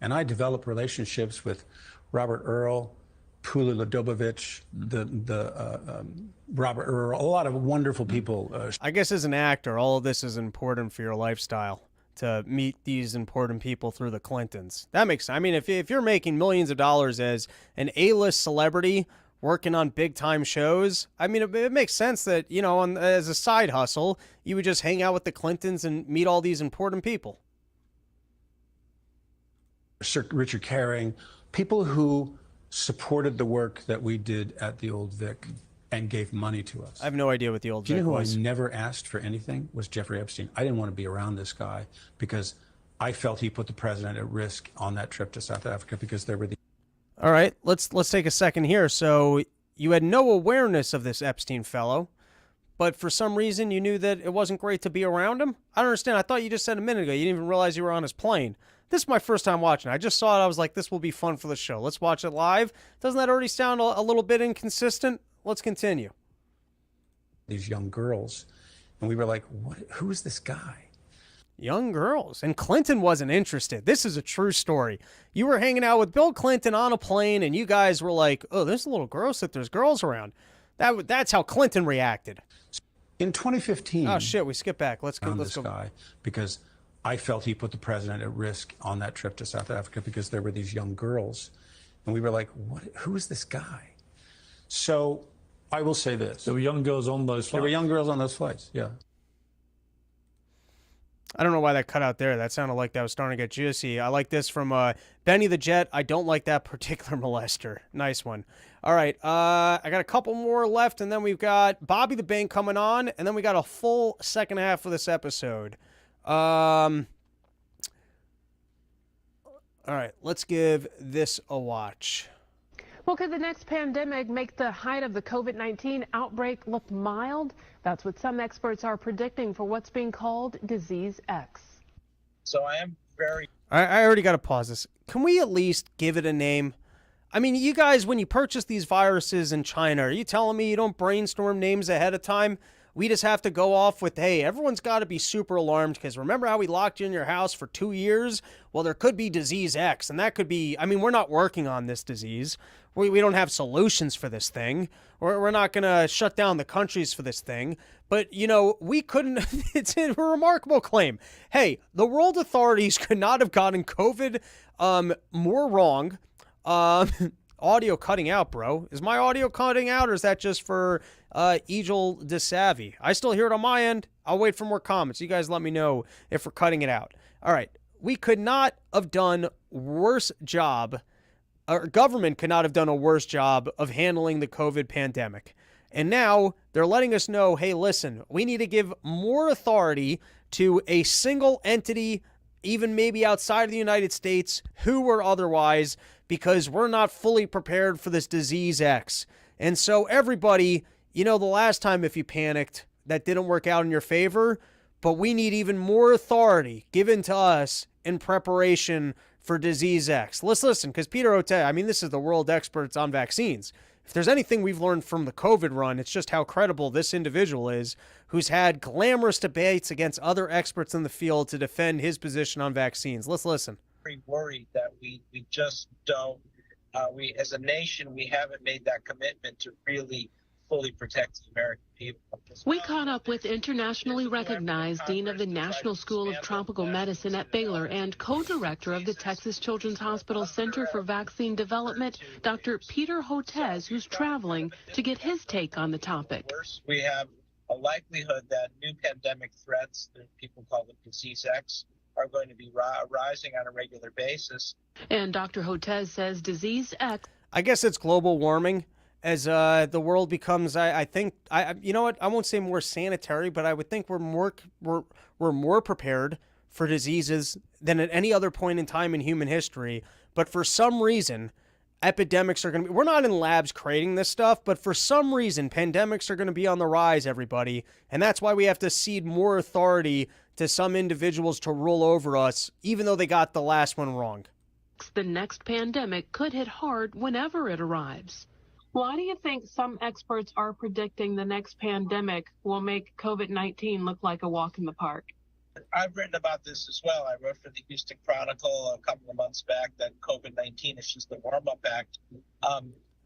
And I developed relationships with Robert Earl, Pula Ladobovich, Robert Earl, a lot of wonderful people. I guess as an actor, all of this is important for your lifestyle, to meet these important people through the Clintons. That makes sense. I mean, if you're making millions of dollars as an A-list celebrity working on big-time shows, I mean, it makes sense that, you know, as a side hustle, you would just hang out with the Clintons and meet all these important people. Sir Richard Carring, people who supported the work that we did at the Old Vic and gave money to us. I have no idea what the Old Do you Vic know who was. I never asked for anything? Was Jeffrey Epstein. I didn't want to be around this guy because I felt he put the president at risk on that trip to South Africa because there were the... All right, let's take a second here. So you had no awareness of this Epstein fellow, but for some reason you knew that it wasn't great to be around him? I don't understand. I thought you just said a minute ago you didn't even realize you were on his plane. This is my first time watching it. I just saw it. I was like, this will be fun for the show. Let's watch it live. Doesn't that already sound a little bit inconsistent? Let's continue. These young girls, and we were like, "What? Who is this guy?" Young girls. And Clinton wasn't interested. This is a true story. You were hanging out with Bill Clinton on a plane, and you guys were like, oh, this is a little gross that there's girls around. That's how Clinton reacted. In 2015... Oh, shit, we skip back. Let's go. Guy because I felt he put the president at risk on that trip to South Africa because there were these young girls. And we were like, what? Who is this guy? So I will say this. There were young girls on those flights. There were young girls on those flights, yeah. I don't know why that cut out there. That sounded like that was starting to get juicy. I like this from Benny the Jet. I don't like that particular molester. Nice one. All right, I got a couple more left, and then we've got Bobby the Bank coming on, and then we got a full second half of this episode. All right, let's give this a watch. Well, could the next pandemic make the height of the COVID-19 outbreak look mild? That's what some experts are predicting for what's being called Disease X. So I am very... I already got to pause this. Can we at least give it a name? I mean, you guys, when you purchase these viruses in China, are you telling me you don't brainstorm names ahead of time? We just have to go off with, hey, everyone's got to be super alarmed because remember how we locked you in your house for 2 years? Well, there could be disease X, and that could be, I mean, we're not working on this disease. We don't have solutions for this thing. We're not going to shut down the countries for this thing. But, you know, we couldn't, it's a remarkable claim. Hey, the world authorities could not have gotten COVID more wrong. Audio cutting out, bro. Is my audio cutting out, or is that just for Egil DeSavvy? I still hear it on my end. I'll wait for more comments. You guys let me know if we're cutting it out. All right. We could not have done worse job our government could not have done a worse job of handling the COVID pandemic. And now they're letting us know, hey, listen, we need to give more authority to a single entity, even maybe outside of the United States, who or otherwise, because we're not fully prepared for this disease X. And so everybody, the last time if you panicked, that didn't work out in your favor, but we need even more authority given to us in preparation for disease X. Let's listen, because Peter Hotez, this is the world experts on vaccines. If there's anything we've learned from the COVID run, it's just how credible this individual is, who's had glamorous debates against other experts in the field to defend his position on vaccines. Let's listen. Very worried that we just don't, we as a nation, we haven't made that commitment to really fully protect the American people. We caught up with internationally recognized Dean of the National School of Tropical Medicine at Baylor and co-director of the Texas Children's Hospital Center for Vaccine Development, Dr. Peter Hotez, who's traveling to get his take on the topic. We have a likelihood that new pandemic threats, that people call them disease X, are going to be rising on a regular basis. And Dr. Hotez says disease X. I guess it's global warming. As the world becomes, I think, you know what? I won't say more sanitary, but I would think we're more prepared for diseases than at any other point in time in human history. But for some reason, epidemics are going to be. We're not in labs creating this stuff, but for some reason, pandemics are going to be on the rise, everybody, and that's why we have to cede more authority to some individuals to rule over us, even though they got the last one wrong. The next pandemic could hit hard whenever it arrives. Why do you think some experts are predicting the next pandemic will make COVID-19 look like a walk in the park? I've written about this as well. I wrote for the Houston Chronicle a couple of months back that COVID-19 is just the warm-up act.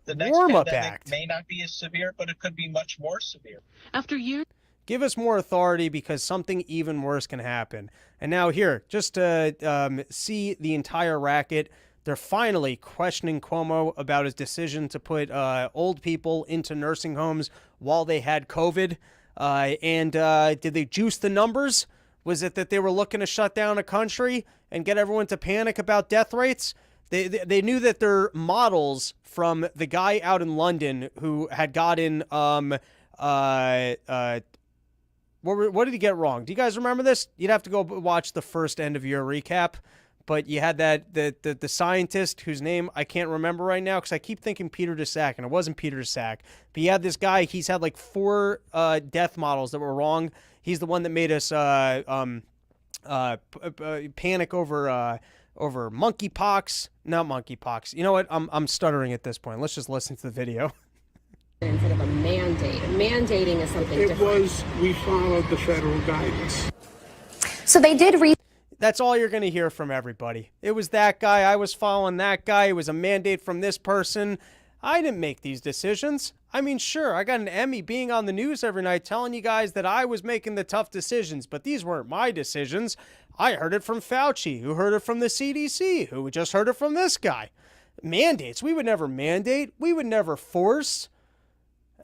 The next pandemic may not be as severe, but it could be much more severe. After years. Give us more authority because something even worse can happen. And now here, just to see the entire racket, they're finally questioning Cuomo about his decision to put old people into nursing homes while they had COVID. And did they juice the numbers? Was it that they were looking to shut down a country and get everyone to panic about death rates? They knew that their models from the guy out in London who had gotten what did he get wrong? Do you guys remember this? You'd have to go watch the first end of your recap. But you had the scientist whose name I can't remember right now because I keep thinking Peter Daszak, and it wasn't Peter Daszak. But you had this guy, he's had like 4 death models that were wrong. He's the one that made us panic over monkeypox. Not monkeypox. You know what? I'm stuttering at this point. Let's just listen to the video. Instead of a mandate. Mandating is something different. We followed the federal guidance. So they did That's all you're going to hear from everybody. It was that guy. I was following that guy. It was a mandate from this person. I didn't make these decisions. Sure, I got an Emmy being on the news every night telling you guys that I was making the tough decisions, but these weren't my decisions. I heard it from Fauci, who heard it from the CDC, who just heard it from this guy. Mandates. We would never mandate. We would never force.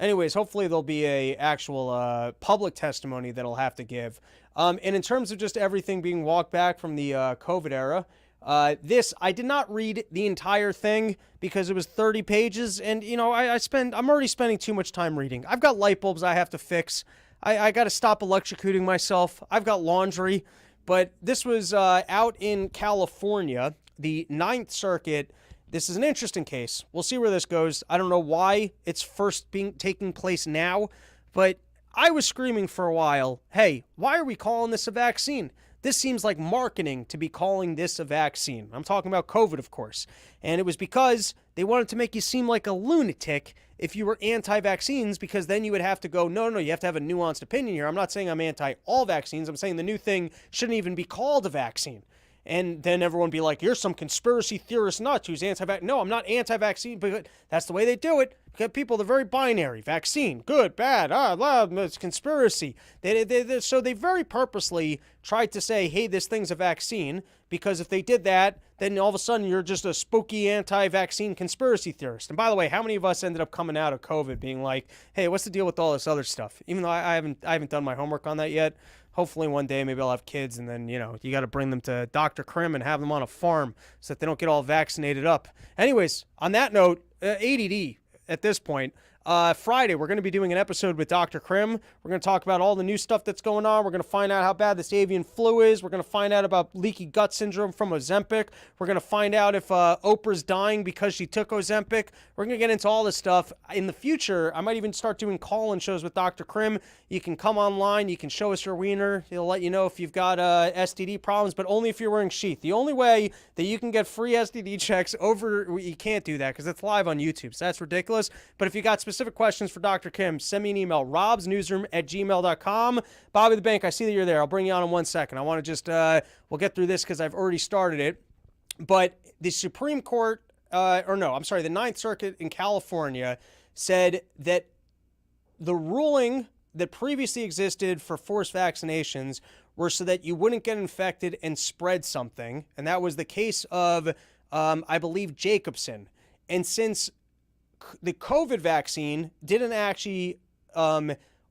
Anyways, hopefully there'll be a actual public testimony that I'll have to give. And in terms of just everything being walked back from the COVID era, I did not read the entire thing because it was 30 pages. And, I'm already spending too much time reading. I've got light bulbs I have to fix. I got to stop electrocuting myself. I've got laundry. But this was out in California, the Ninth Circuit. This is an interesting case. We'll see where this goes. I don't know why it's first taking place now, but I was screaming for a while, hey, why are we calling this a vaccine? This seems like marketing to be calling this a vaccine. I'm talking about COVID, of course. And it was because they wanted to make you seem like a lunatic if you were anti-vaccines, because then you would have to go, no, you have to have a nuanced opinion here. I'm not saying I'm anti-all vaccines. I'm saying the new thing shouldn't even be called a vaccine. And then everyone be like, you're some conspiracy theorist nut who's anti-vaccine. No, I'm not anti-vaccine, but that's the way they do it People, they're very binary. Vaccine, good, bad, it's conspiracy. So they very purposely tried to say, hey, this thing's a vaccine, because if they did that, then all of a sudden you're just a spooky anti-vaccine conspiracy theorist. And by the way, how many of us ended up coming out of COVID being like, hey, what's the deal with all this other stuff? Even though I haven't done my homework on that yet. Hopefully one day maybe I'll have kids, and then, you got to bring them to Dr. Krim and have them on a farm so that they don't get all vaccinated up. Anyways, on that note, ADD at this point. Friday, we're going to be doing an episode with Dr. Krim. We're going to talk about all the new stuff that's going on. We're going to find out how bad this avian flu is. We're going to find out about leaky gut syndrome from Ozempic. We're going to find out if Oprah's dying because she took Ozempic. We're going to get into all this stuff. In the future, I might even start doing call-in shows with Dr. Krim. You can come online. You can show us your wiener. He'll let you know if you've got STD problems, but only if you're wearing sheath. The only way that you can get free STD checks you can't do that because it's live on YouTube, so that's ridiculous. But if you got specific questions for Dr. Kim, send me an email, robsnewsroom@gmail.com. Bobby the Bank, I see that you're there. I'll bring you on in 1 second. I want to just, we'll get through this because I've already started it. But the Supreme Court, the Ninth Circuit in California said that the ruling that previously existed for forced vaccinations were so that you wouldn't get infected and spread something. And that was the case of, I believe, Jacobson. And since the COVID vaccine didn't actually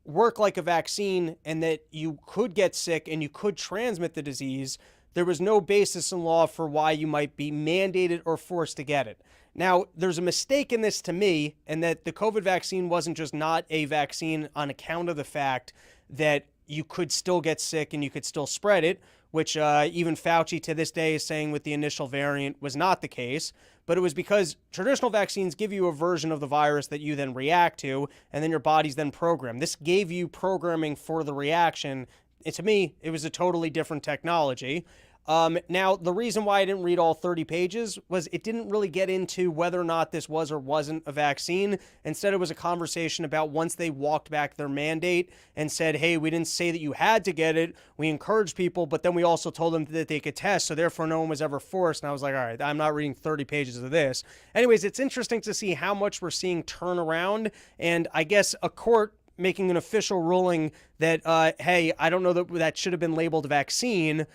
work like a vaccine and that you could get sick and you could transmit the disease, there was no basis in law for why you might be mandated or forced to get it. Now, there's a mistake in this to me, and that the COVID vaccine wasn't just not a vaccine on account of the fact that you could still get sick and you could still spread it, which even Fauci to this day is saying with the initial variant was not the case. But it was because traditional vaccines give you a version of the virus that you then react to, and then your body's then programmed. This gave you programming for the reaction. To me, it was a totally different technology. Now, the reason why I didn't read all 30 pages was it didn't really get into whether or not this was or wasn't a vaccine. Instead, it was a conversation about once they walked back their mandate and said, hey, we didn't say that you had to get it. We encouraged people, but then we also told them that they could test. So therefore, no one was ever forced. And I was like, all right, I'm not reading 30 pages of this. Anyways, it's interesting to see how much we're seeing turn around. And I guess a court making an official ruling that, hey, I don't know that should have been labeled a vaccine.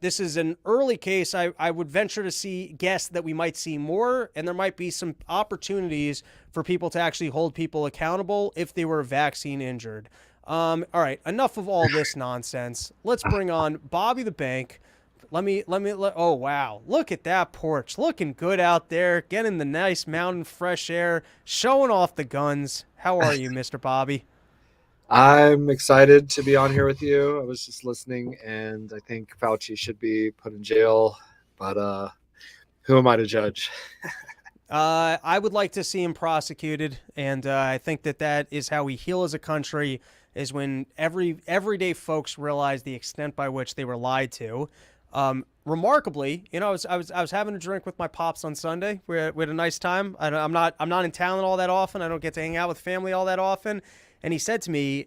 This is an early case. I would venture to guess that we might see more, and there might be some opportunities for people to actually hold people accountable if they were vaccine injured. All right, enough of all this nonsense. Let's bring on Bobby the Bank. Oh, wow. Look at that porch. Looking good out there, getting the nice mountain fresh air, showing off the guns. How are you, Mr. Bobby? I'm excited to be on here with you. I was just listening, and I think Fauci should be put in jail, but who am I to judge? I would like to see him prosecuted, and I think that is how we heal as a country, is when everyday folks realize the extent by which they were lied to. Remarkably, I was having a drink with my pops on Sunday. We had a nice time. I'm not in town all that often. I don't get to hang out with family all that often. And he said to me,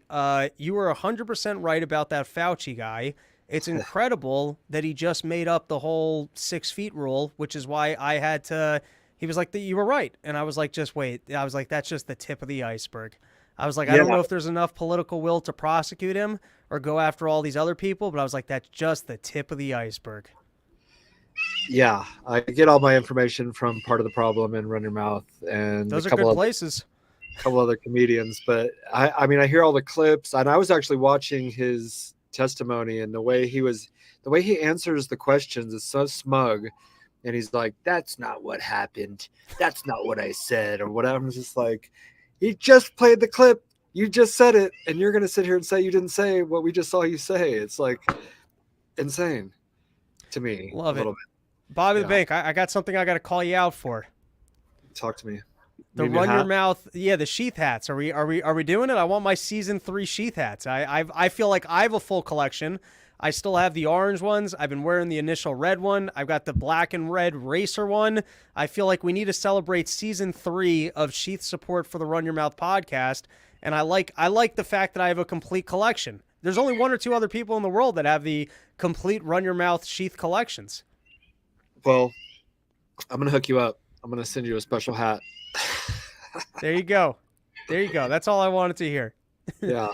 you were 100% right about that Fauci guy. It's incredible that he just made up the whole 6 feet rule, which is why I had to. He was like, you were right. And I was like, just wait. I was like, that's just the tip of the iceberg. I was like, I don't know if there's enough political will to prosecute him or go after all these other people, but I was like, that's just the tip of the iceberg. Yeah, I get all my information from Part of the Problem and Run Your Mouth, and those are good places. A couple other comedians, but I mean, I hear all the clips, and I was actually watching his testimony, and the way he answers the questions is so smug, and he's like, "That's not what happened. That's not what I said," or whatever. I'm just like, he just played the clip. You just said it, and you're gonna sit here and say you didn't say what we just saw you say. It's like insane to me. Love it, Bobby the Bank. I got something I got to call you out for. Talk to me. The Run Your Mouth, the sheath hats. Are we doing it? I want my season 3 sheath hats. I feel like I have a full collection. I still have the orange ones. I've been wearing the initial red one. I've got the black and red racer one. I feel like we need to celebrate season 3 of Sheath support for the Run Your Mouth podcast. And I like the fact that I have a complete collection. There's only 1 or 2 other people in the world that have the complete Run Your Mouth sheath collections. Well, I'm gonna hook you up. I'm gonna send you a special hat. There you go. There you go. That's all I wanted to hear. Yeah.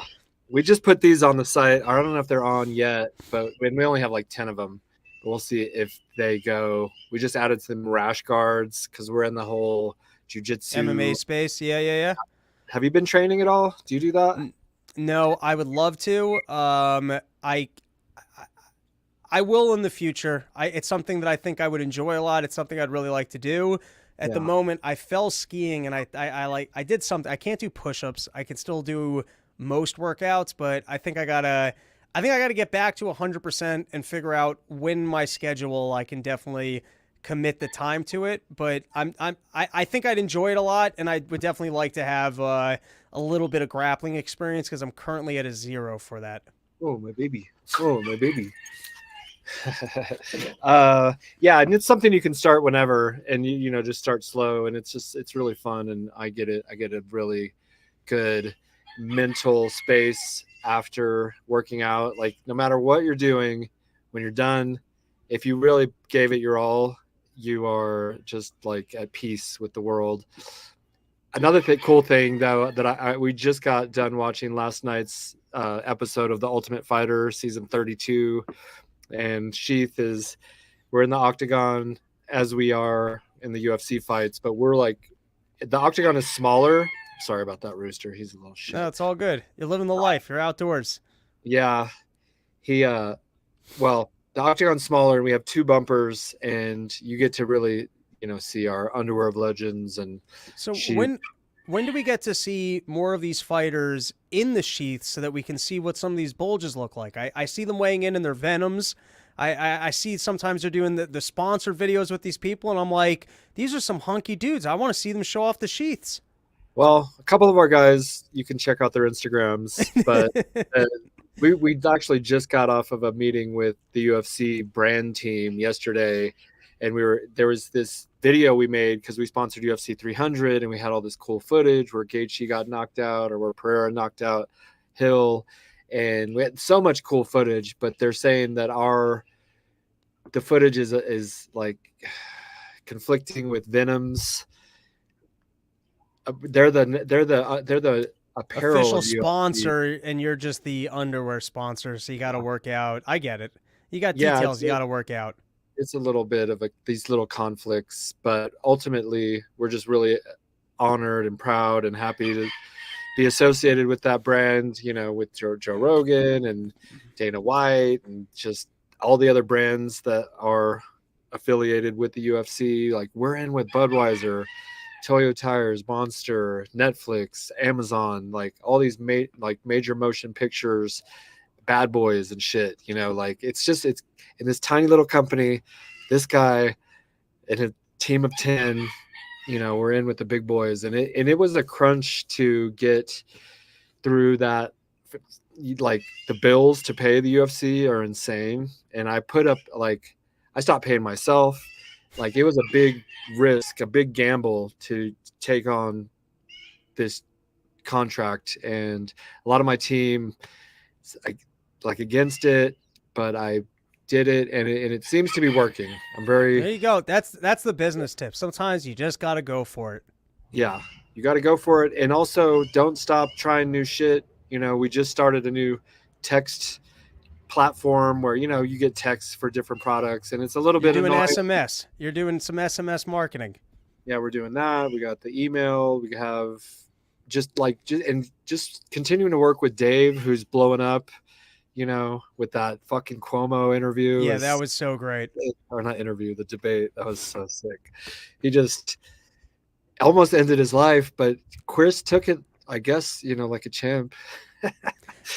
We just put these on the site. I don't know if they're on yet, but we only have like 10 of them. We'll see if they go. We just added some rash guards because we're in the whole jiu-jitsu MMA space. Yeah. Have you been training at all? Do you do that? No, I would love to. I will in the future. It's something that I think I would enjoy a lot. It's something I'd really like to do. At the moment, I fell skiing and I did something. I can't do push-ups. I can still do most workouts, but I think I gotta get back to 100% and figure out when my schedule I can definitely commit the time to it. But I think I'd enjoy it a lot, and I would definitely like to have a little bit of grappling experience because I'm currently at a 0 for that. Oh my baby! Oh my baby! Yeah, and it's something you can start whenever, and you know, just start slow, and it's really fun, and I get a really good mental space after working out. Like, no matter what you're doing, when you're done, if you really gave it your all, you are just like at peace with the world. Another cool thing though that we just got done watching last night's episode of The Ultimate Fighter season 32, and we're in the octagon as we are in the UFC fights, but we're like, the octagon is smaller. Sorry about that rooster. He's a little shit. No, it's all good. You're living the life. You're outdoors. Yeah. Well, the octagon's smaller and we have 2 bumpers, and you get to really, see our underwear of legends. And so when do we get to see more of these fighters in the sheaths so that we can see what some of these bulges look like? I see them weighing in their Venoms. I see sometimes they're doing the sponsored videos with these people, and I'm like, these are some hunky dudes. I want to see them show off the sheaths. Well, a couple of our guys, you can check out their Instagrams, but we actually just got off of a meeting with the UFC brand team yesterday, and there was this video we made because we sponsored UFC 300, and we had all this cool footage where Gaethje got knocked out or where Pereira knocked out Hill, and we had so much cool footage. But they're saying that the footage is like conflicting with Venom's. They're the apparel official sponsor, and you're just the underwear sponsor, so you got to work out. I get it. You got details you got to work out. It's a little bit of these little conflicts, but ultimately we're just really honored and proud and happy to be associated with that brand, with Joe Rogan and Dana White and just all the other brands that are affiliated with the UFC. Like, we're in with Budweiser, Toyo Tires, Monster, Netflix, Amazon, like all these major motion pictures, Bad Boys and shit, it's in this tiny little company, this guy and a team of 10, we're in with the big boys, and it was a crunch to get through that. Like, the bills to pay the UFC are insane. And I stopped paying myself. Like, it was a big risk, a big gamble to take on this contract, and a lot of my team against it, but I did it, and it seems to be working. There you go. That's the business tip. Sometimes you just got to go for it. Yeah, you got to go for it, and also don't stop trying new shit. We just started a new text platform where you get texts for different products, and it's a little bit doing annoying. SMS. You're doing some SMS marketing. Yeah, we're doing that. We got the email. We have just continuing to work with Dave, who's blowing up, with that fucking Cuomo interview. Yeah, that was so great. Or not interview, the debate. That was so sick. He just almost ended his life, but Chris took it, I guess, like a champ.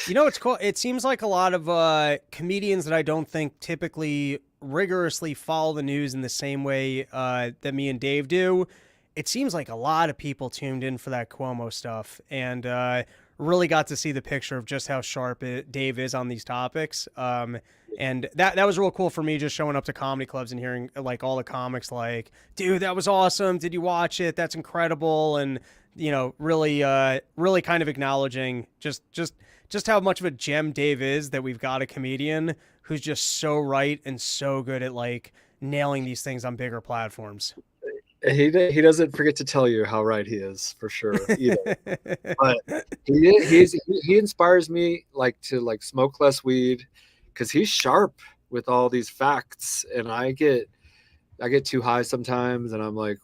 It's cool. It seems like a lot of comedians that I don't think typically rigorously follow the news in the same way that me and Dave do. It seems like a lot of people tuned in for that Cuomo stuff, and really got to see the picture of just how sharp Dave is on these topics. And that was real cool for me, just showing up to comedy clubs and hearing like all the comics like, dude, that was awesome. Did you watch it? That's incredible. And, really kind of acknowledging just how much of a gem Dave is, that we've got a comedian who's just so right and so good at like nailing these things on bigger platforms. He doesn't forget to tell you how right he is, for sure, either. But he inspires me to smoke less weed, because he's sharp with all these facts, and I get too high sometimes, and I'm like,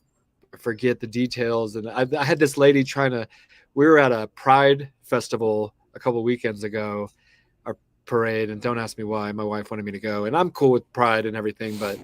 I forget the details. And I had this lady we were at a Pride festival a couple weekends ago, our parade, and don't ask me why. My wife wanted me to go, and I'm cool with Pride and everything, but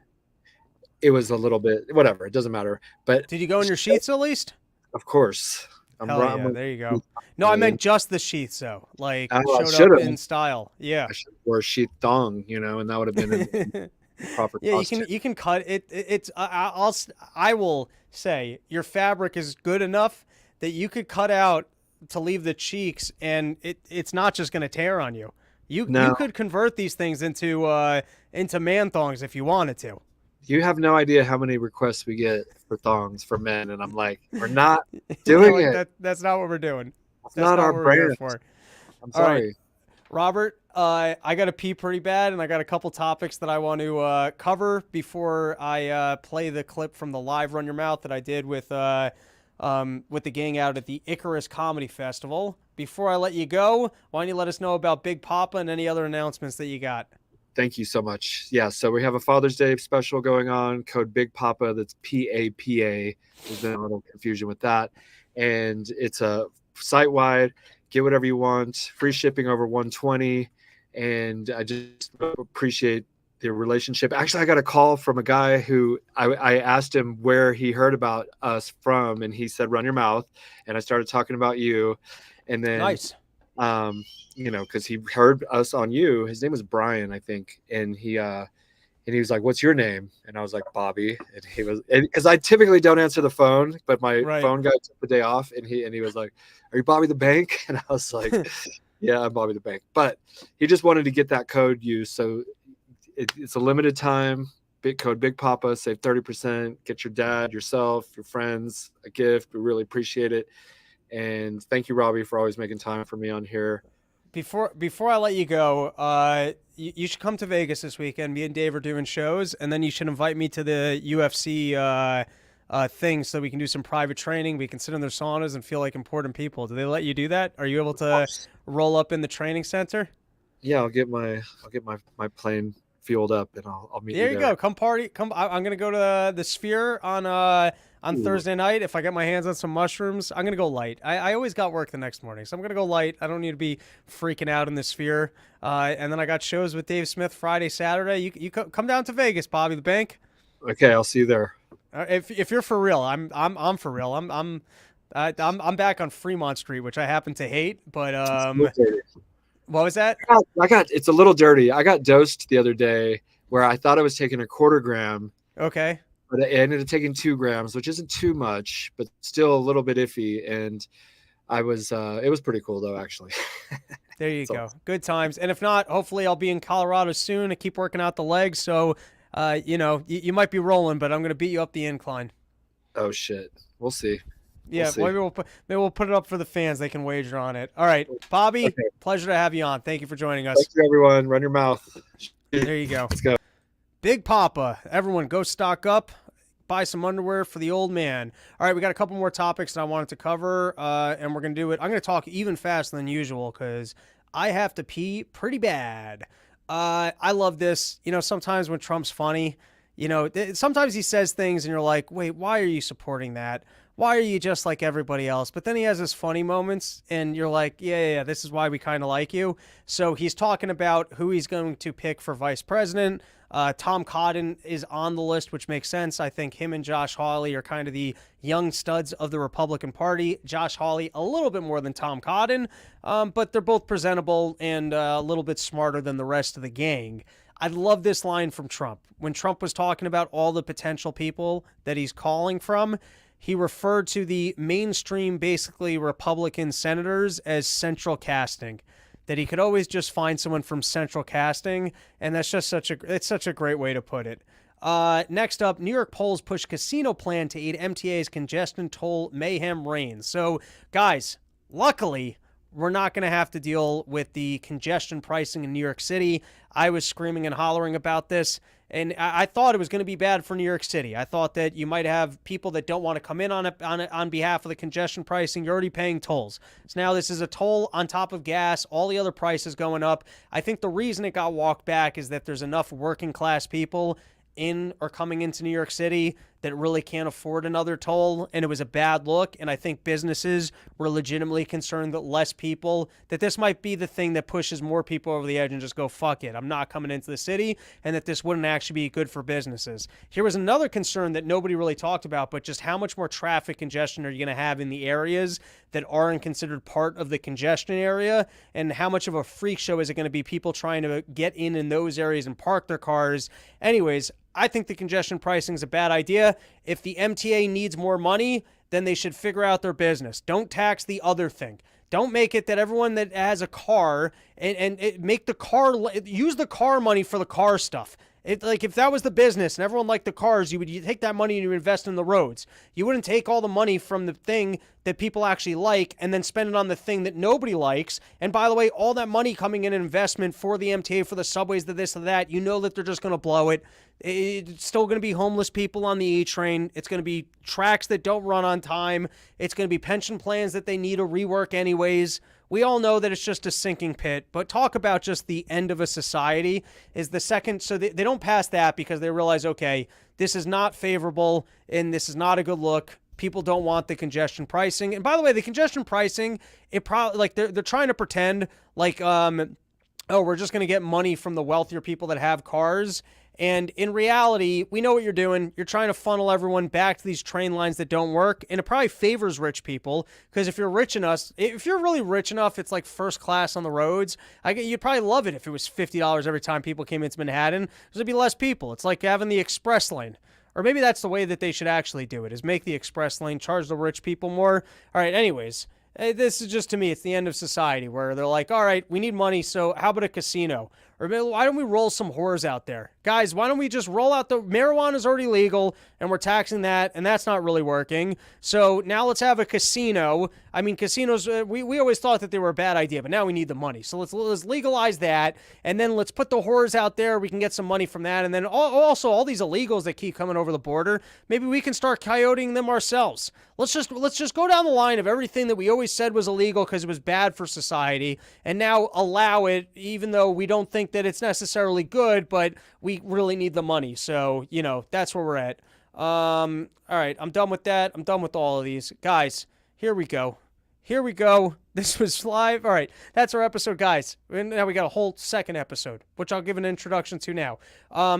it was a little bit whatever. It doesn't matter. But did you go in your sheaths at least? Of course. There you go. No, I meant just the sheaths though. Like showed up in style. Yeah. I should wear a sheath thong, and that would have been in proper costume. You can cut it. I will say your fabric is good enough that you could cut out to leave the cheeks, and it's not just going to tear on you. You could convert these things into man thongs if you wanted to. You have no idea how many requests we get for thongs for men, and I'm like, we're not doing it. That's not what we're doing. That's not our brand. I'm sorry. Right. Robert, I got to pee pretty bad, and I got a couple topics that I want to cover before I play the clip from the live Run Your Mouth that I did with the gang out at the ICarus Comedy Festival. Before I let you go, why don't you let us know about Big Papa and any other announcements that you got? Thank you so much. Yeah, so we have a Father's Day special going on, code Big Papa. That's PAPA. There's been a little confusion with that. And it's a site-wide, get whatever you want, free shipping over $120. And I just appreciate the relationship. Actually, I got a call from a guy who I asked him where he heard about us from, and he said, Run Your Mouth. And I started talking about you. And then, nice. Because he heard us on you. His name was Brian, I think. And he was like, what's your name? And I was like, Bobby. And he was, because I typically don't answer the phone, but my phone guy took the day off, and he was like, are you Bobby the Bank? And I was like, yeah, I'm Bobby the Bank. But he just wanted to get that code used. So it's a limited time. Code Big Papa, save 30%. Get your dad, yourself, your friends a gift. We really appreciate it. And thank you, Robbie, for always making time for me on here. Before I let you go, you should come to Vegas this weekend. Me and Dave are doing shows, and then you should invite me to the UFC thing so we can do some private training. We can sit in their saunas and feel like important people. Do they let you do that? Are you able to roll up in the training center? Yeah, I'll get my plane fueled up, and I'll meet you there. There you go. Come party. Come. I'm gonna go to the Sphere on Thursday night. If I get my hands on some mushrooms, I'm gonna go light. I always got work the next morning, so I'm gonna go light. I don't need to be freaking out in the Sphere. And then I got shows with Dave Smith Friday, Saturday. You come down to Vegas, Bobby the Bank. Okay, I'll see you there. If you're for real, I'm for real. I'm back on Fremont Street, which I happen to hate, but what was that? It's a little dirty. I got dosed the other day where I thought I was taking a 1/4 gram. Okay. But I ended up taking 2 grams, which isn't too much, but still a little bit iffy. And it was pretty cool though, actually. There you go. Good times. And if not, hopefully I'll be in Colorado soon. I keep working out the legs. So, you might be rolling, but I'm going to beat you up the incline. Oh shit. We'll see. Yeah, maybe we'll put it up for the fans. They can wager on it. All right, Bobby, pleasure to have you on. Thank you for joining us. Thank you, everyone. Run your mouth. There you go. Let's go. Big Papa. Everyone, go stock up. Buy some underwear for the old man. All right, we got a couple more topics that I wanted to cover, and we're going to do it. I'm going to talk even faster than usual because I have to pee pretty bad. I love this. Sometimes when Trump's funny, sometimes he says things and you're like, wait, why are you supporting that? Why are you just like everybody else? But then he has his funny moments and you're like, yeah, this is why we kind of like you. So he's talking about who he's going to pick for vice president. Tom Cotton is on the list, which makes sense. I think him and Josh Hawley are kind of the young studs of the Republican Party. Josh Hawley a little bit more than Tom Cotton, but they're both presentable and a little bit smarter than the rest of the gang. I love this line from Trump. When Trump was talking about all the potential people that he's calling from, he referred to the mainstream, basically Republican senators as central casting, that he could always just find someone from central casting. And that's just such a great way to put it. Next up, New York polls push casino plan to aid MTA's congestion toll mayhem reigns. So guys, luckily we're not going to have to deal with the congestion pricing in New York City. I was screaming and hollering about this, and I thought it was going to be bad for New York City. I thought that you might have people that don't want to come in on behalf of the congestion pricing. You're already paying tolls. So now this is a toll on top of gas, all the other prices going up. I think the reason it got walked back is that there's enough working class people in or coming into New York City that really can't afford another toll, and it was a bad look. And I think businesses were legitimately concerned that less people, that this might be the thing that pushes more people over the edge and just go, fuck it, I'm not coming into the city, and that this wouldn't actually be good for businesses. Here was another concern that nobody really talked about, but just how much more traffic congestion are you going to have in the areas that aren't considered part of the congestion area, and how much of a freak show is it going to be people trying to get in those areas and park their cars. Anyways, I think the congestion pricing is a bad idea. If the MTA needs more money, then they should figure out their business. Don't tax the other thing. Don't make it that everyone that has a car make the car, use the car money for the car stuff. If that was the business and everyone liked the cars, you take that money and you invest in the roads. You wouldn't take all the money from the thing that people actually like and then spend it on the thing that nobody likes. And by the way, all that money coming in investment for the MTA, for the subways, the this, or that, you know that they're just going to blow it. It's still going to be homeless people on the E train. It's going to be tracks that don't run on time. It's going to be pension plans that they need to rework anyways. We all know that it's just a sinking pit, but talk about just the end of a society is the second. So they don't pass that because they realize, okay, this is not favorable and this is not a good look. People don't want the congestion pricing. And by the way, the congestion pricing, it probably like they're trying to pretend like, oh, we're just going to get money from the wealthier people that have cars. And in reality, we know what you're doing. You're trying to funnel everyone back to these train lines that don't work. And it probably favors rich people because if you're really rich enough, it's like first class on the roads. You'd probably love it if it was $50 every time people came into Manhattan. There'd be less people. It's like having the express lane. Or maybe that's the way that they should actually do it, is make the express lane, charge the rich people more. All right, anyways, this is just, to me, it's the end of society where they're like, all right, we need money, so how about a casino? Or why don't we roll some whores out there? Guys, why don't we just roll out marijuana is already legal, and we're taxing that, and that's not really working. So now let's have a casino. I mean, casinos, we always thought that they were a bad idea, but now we need the money. So let's legalize that, and then let's put the whores out there. We can get some money from that. And then also all these illegals that keep coming over the border, maybe we can start coyoting them ourselves. Let's just go down the line of everything that we always said was illegal because it was bad for society, and now allow it, even though we don't think that it's necessarily good, but we really need the money. So, that's where we're at. All right, I'm done with that. I'm done with all of these. Guys, here we go. This was live. All right, that's our episode, guys. And now we got a whole second episode, which I'll give an introduction to now.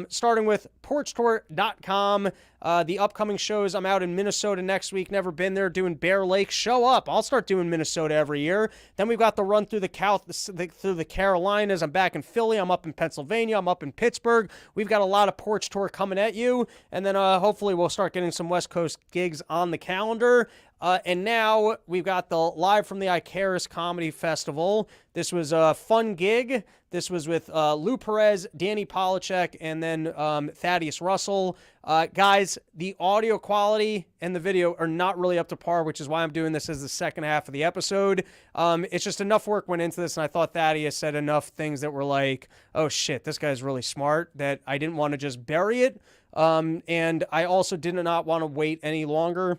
Starting with porchtour.com. The upcoming shows. I'm out in Minnesota next week. Never been there, doing Bear Lake. Show up. I'll start doing Minnesota every year. Then we've got the run through the Carolinas. I'm back in Philly. I'm up in Pennsylvania. I'm up in Pittsburgh. We've got a lot of Porch Tour coming at you. And then hopefully we'll start getting some West Coast gigs on the calendar. And now we've got the live from the ICarus Comedy Festival. This was a fun gig. This was with Lou Perez, Danny Polishchuk, and then Thaddeus Russell. Guys, the audio quality and the video are not really up to par, which is why I'm doing this as the second half of the episode. It's just enough work went into this, and I thought Thaddeus said enough things that were like, oh shit, this guy's really smart, that I didn't want to just bury it. And I also did not want to wait any longer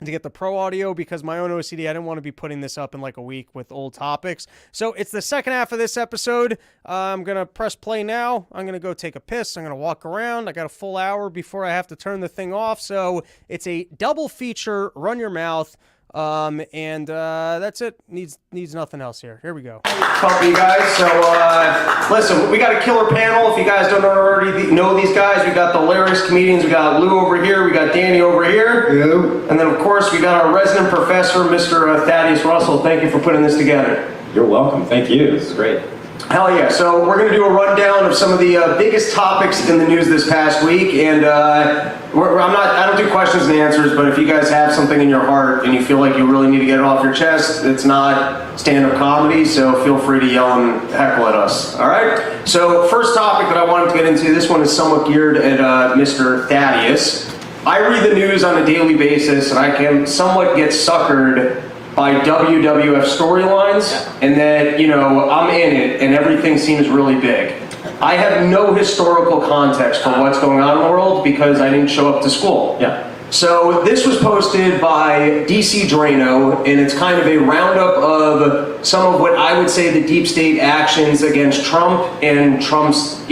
to get the pro audio because my own OCD, I didn't want to be putting this up in like a week with old topics. So it's the second half of this episode. I'm going to press play now. I'm going to go take a piss. I'm going to walk around. I got a full hour before I have to turn the thing off. So it's a double feature, Run Your Mouth. And that's it. Needs nothing else here. Here we go. Talk to you guys. So listen, we got a killer panel. If you guys don't already know these guys, we got the hilarious comedians. We got Lou over here. We got Danny over here. Yeah. And then of course we got our resident professor, Mr. Thaddeus Russell. Thank you for putting this together. You're welcome. Thank you. This is great. Hell yeah. So we're going to do a rundown of some of the biggest topics in the news this past week. And I don't do questions and answers, but if you guys have something in your heart and you feel like you really need to get it off your chest, it's not stand-up comedy, so feel free to yell and heckle at us. All right? So first topic that I wanted to get into, this one is somewhat geared at Mr. Thaddeus. I read the news on a daily basis, and I can somewhat get suckered by WWF storylines, and that, you know, I'm in it and everything seems really big. I have no historical context for what's going on in the world because I didn't show up to school. Yeah. So this was posted by DC Drano, and it's kind of a roundup of some of what I would say the deep state actions against Trump and Trump's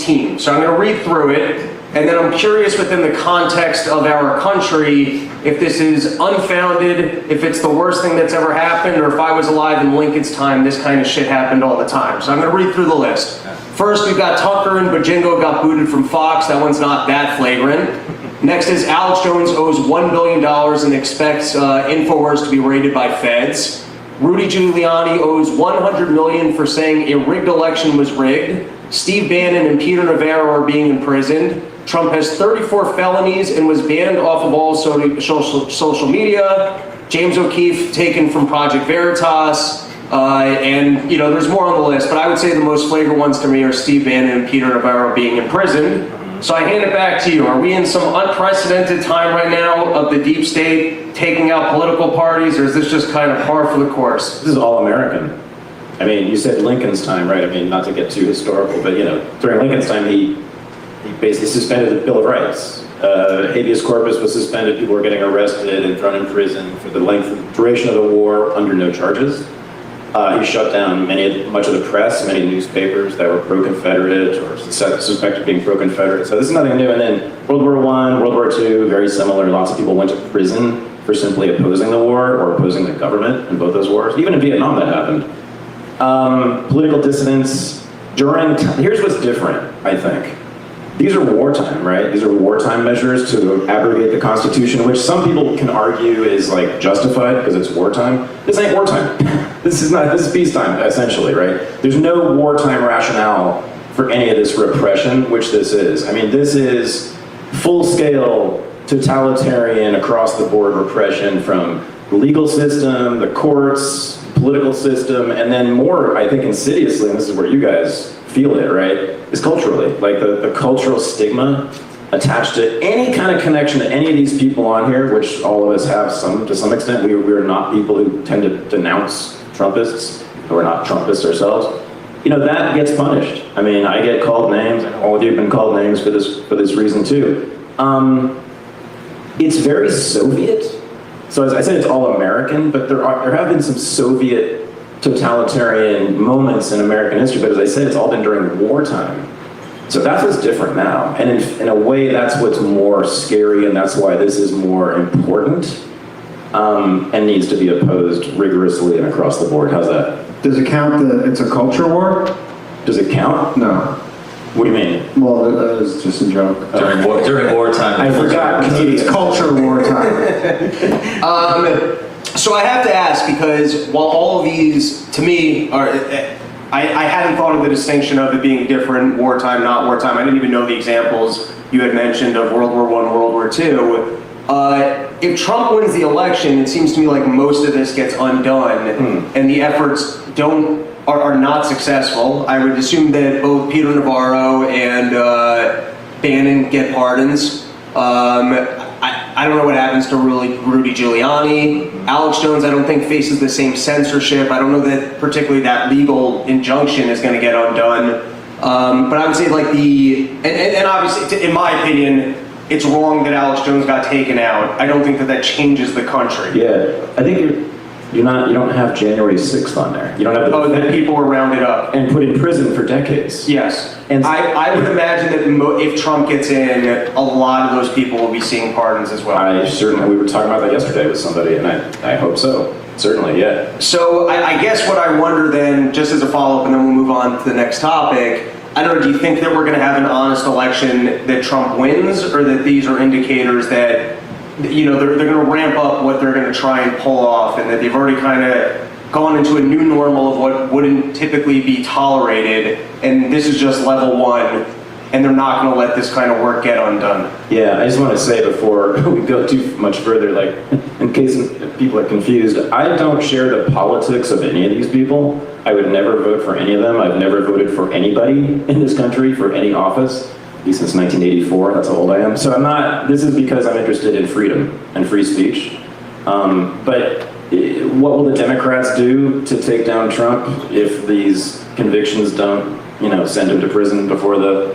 team. So I'm going to read through it, and then I'm curious within the context of our country if this is unfounded, if it's the worst thing that's ever happened, or if I was alive in Lincoln's time, this kind of shit happened all the time. So I'm going to read through the list. First, we've got Tucker and Bajingo got booted from Fox. That one's not that flagrant. Next is Alex Jones owes $1 billion and expects InfoWars to be raided by feds. Rudy Giuliani owes $100 million for saying a rigged election was rigged. Steve Bannon and Peter Navarro are being imprisoned. Trump has 34 felonies and was banned off of all social media. James O'Keefe taken from Project Veritas. And, you know, there's more on the list, but I would say the most flagrant ones to me are Steve Bannon and Peter Navarro being imprisoned. So I hand it back to you. Are we in some unprecedented time right now of the deep state taking out political parties, or is this just kind of par for the course? This is all American. I mean, you said Lincoln's time, right? I mean, not to get too historical, but, you know, during Lincoln's time, he basically suspended the Bill of Rights. Habeas corpus was suspended. People were getting arrested and thrown in prison for the duration of the war under no charges. He shut down much of the press, many newspapers that were pro-Confederate or suspected of being pro-Confederate. So this is nothing new. And then World War I, World War II, very similar. Lots of people went to prison for simply opposing the war or opposing the government in both those wars. Even in Vietnam that happened. Political dissidents here's what's different, I think. These are wartime, right? These are wartime measures to abrogate the Constitution, which some people can argue is like justified because it's wartime. This ain't wartime. This is peacetime, essentially, right? There's no wartime rationale for any of this repression, which this is. I mean, this is full-scale, totalitarian, across-the-board repression from the legal system, the courts, political system, and then more, I think, insidiously, and this is where you guys feel it, right, is culturally. Like the cultural stigma attached to any kind of connection to any of these people on here, which all of us have to some extent. We're not people who tend to denounce Trumpists, who are not Trumpists ourselves. You know, that gets punished. I mean, I get called names, and all of you have been called names for this reason too. It's very Soviet. So as I said, it's all American, but there have been some Soviet totalitarian moments in American history, but as I said, it's all been during wartime. So that's what's different now. And in a way, that's what's more scary, and that's why this is more important and needs to be opposed rigorously and across the board. How's that? Does it count that it's a culture war? Does it count? No. What do you mean? Well, that was just a joke. During wartime. I forgot. It's culture wartime. So I have to ask, because while all of these, to me, are, I hadn't thought of the distinction of it being different, wartime, not wartime. I didn't even know the examples you had mentioned of World War I, World War II. If Trump wins the election, it seems to me like most of this gets undone, and the efforts are not successful. I would assume that both Peter Navarro and Bannon get pardons. I don't know what happens to Rudy Giuliani. Alex Jones, I don't think, faces the same censorship. I don't know that particularly that legal injunction is going to get undone. But I would say like and obviously, in my opinion, it's wrong that Alex Jones got taken out. I don't think that changes the country. Yeah, I think you don't have January 6th on there. You don't have that people were rounded up and put in prison for decades. Yes, and I would imagine that if Trump gets in, a lot of those people will be seeing pardons as well. We were talking about that yesterday with somebody, and I hope so. Certainly, yeah. So I guess what I wonder then, just as a follow-up, and then we'll move on to the next topic, I don't know, do you think that we're going to have an honest election that Trump wins, or that these are indicators that, you know, they're going to ramp up what they're going to try and pull off, and that they've already kind of gone into a new normal of what wouldn't typically be tolerated, and this is just level one, and they're not going to let this kind of work get undone? Yeah, I just want to say before we go too much further, like, in case people are confused, I don't share the politics of any of these people. I would never vote for any of them. I've never voted for anybody in this country for any office, at least since 1984. That's how old I am. So this is because I'm interested in freedom and free speech. But what will the Democrats do to take down Trump if these convictions don't, send him to prison before the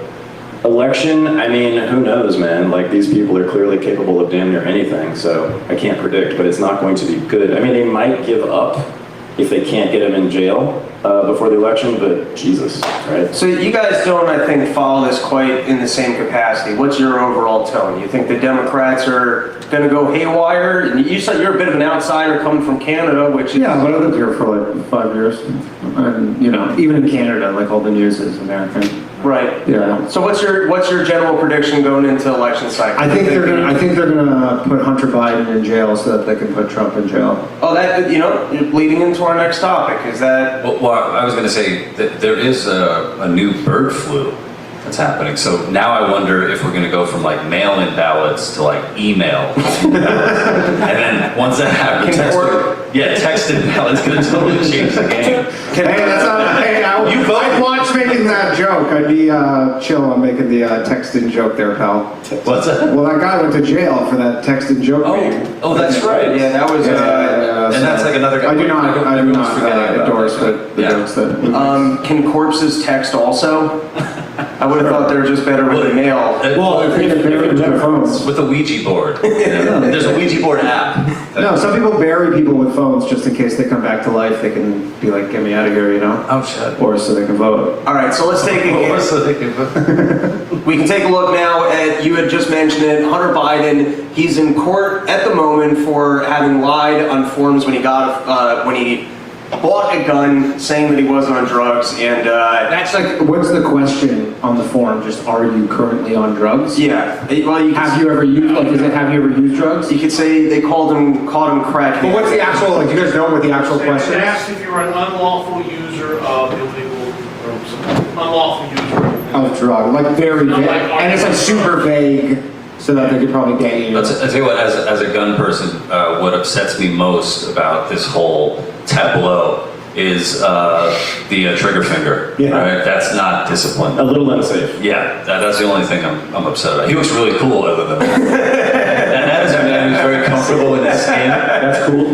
election? I mean, who knows, man? Like, these people are clearly capable of damn near anything, so I can't predict, but it's not going to be good. I mean, they might give up if they can't get him in jail before the election, but Jesus, right? So you guys don't, I think, follow this quite in the same capacity. What's your overall tone? You think the Democrats are going to go haywire? And you said you're a bit of an outsider coming from Canada, which is... Yeah, but I lived here for like 5 years. And, even in Canada, like all the news is American. Right. Yeah. So what's your general prediction going into election cycle? I think they're gonna put Hunter Biden in jail so that they can put Trump in jail. Oh, that leading into our next topic is that. Well, I was going to say that there is a new bird flu that's happening. So now I wonder if we're going to go from like mail-in ballots to like email ballots. And then once that happens, text-in ballots going to totally change the game. I'd watch making that joke. I'd be chill on making the text-in joke there, pal. What's that? Well, that guy went to jail for that text-in joke. Oh, that's right. Yeah, that was. And that's like another. I do not endorse the jokes that. Can corpses text also? I would have thought they were just better with the mail. Well, if they bury their phones with a Ouija board. There's a Ouija board app. No, some people bury people with phones just in case they come back to life. They can be like, "Get me out of here," Oh shit. Or so they can vote. All right, so let's take we can take a look now at, you had just mentioned it, Hunter Biden. He's in court at the moment for having lied on forms when he bought a gun, saying that he wasn't on drugs, and that's like, what's the question on the form? Just, are you currently on drugs? Yeah. Well, have you ever used drugs? You could say they caught him crack. But what's the actual? Like, do you guys know what the actual question is? Asked if you were an unlawful user of of drug, like very vague, and it's like super vague, so that they could probably get you. I'll tell you what, as a gun person, what upsets me most about this whole tableau is the trigger finger. Yeah. Right? That's not discipline. A little unsafe. Yeah, that's the only thing I'm upset about. He looks really cool other than that. And that is, he's very comfortable in his skin. That's cool.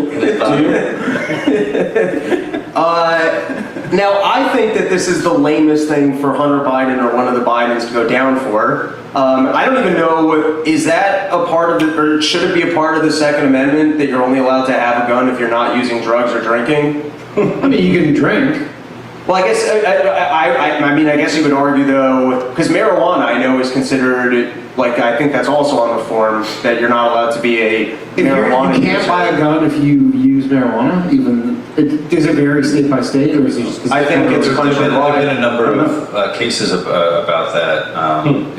Now, I think that this is the lamest thing for Hunter Biden or one of the Bidens to go down for. I don't even know, is that a part of it, or should it be a part of the Second Amendment that you're only allowed to have a gun if you're not using drugs or drinking? I mean, you can drink. Well, I guess, I guess you would argue, though, because marijuana, I know, is considered, like, I think that's also on the form, that you're not allowed to be a marijuana user. You can't buy a gun if you use marijuana, even, does it vary state by state, or is it just... I think it's there's been a number of cases about that,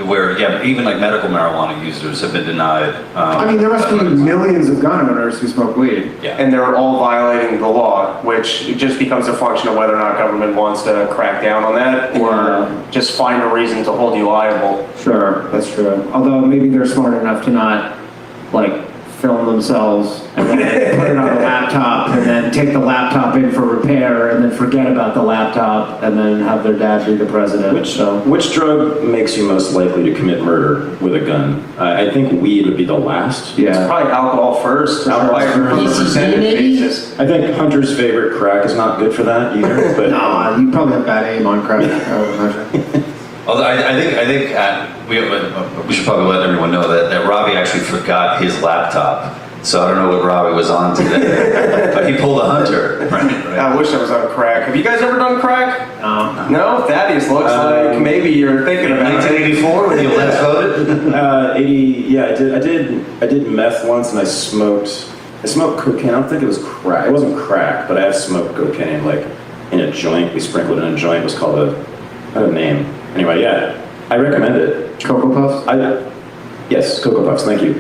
where, even like medical marijuana users have been denied. I mean, there must be millions of gun owners who smoke weed. Yeah. And they're all violating the law, which just becomes a function of whether or not government wants to crack down on that, or just find a reason to hold you liable. Sure, that's true. Although maybe they're smart enough to not, like, film themselves and then put it on a laptop and then take the laptop in for repair and then forget about the laptop and then have their dad be the president. Which drug makes you most likely to commit murder with a gun? I think weed would be the last. Yeah. It's probably alcohol first. I think Hunter's favorite crack is not good for that either. But no, you probably have bad aim on crack. Although I think we should probably let everyone know that Robbie actually forgot his laptop. So I don't know what Robbie was on today, but he pulled a Hunter. Right. I wish I was on crack. Have you guys ever done crack? No? Thaddeus looks like maybe you're thinking about 1984 when you last voted? 80, yeah, I did meth once, and I smoked cocaine. I don't think it was crack. It wasn't crack, but I have smoked cocaine, like in a joint. We sprinkled it in a joint. It was called a name. Anyway, yeah, I recommend it. Cocoa Puffs? Yes, Cocoa Puffs, thank you.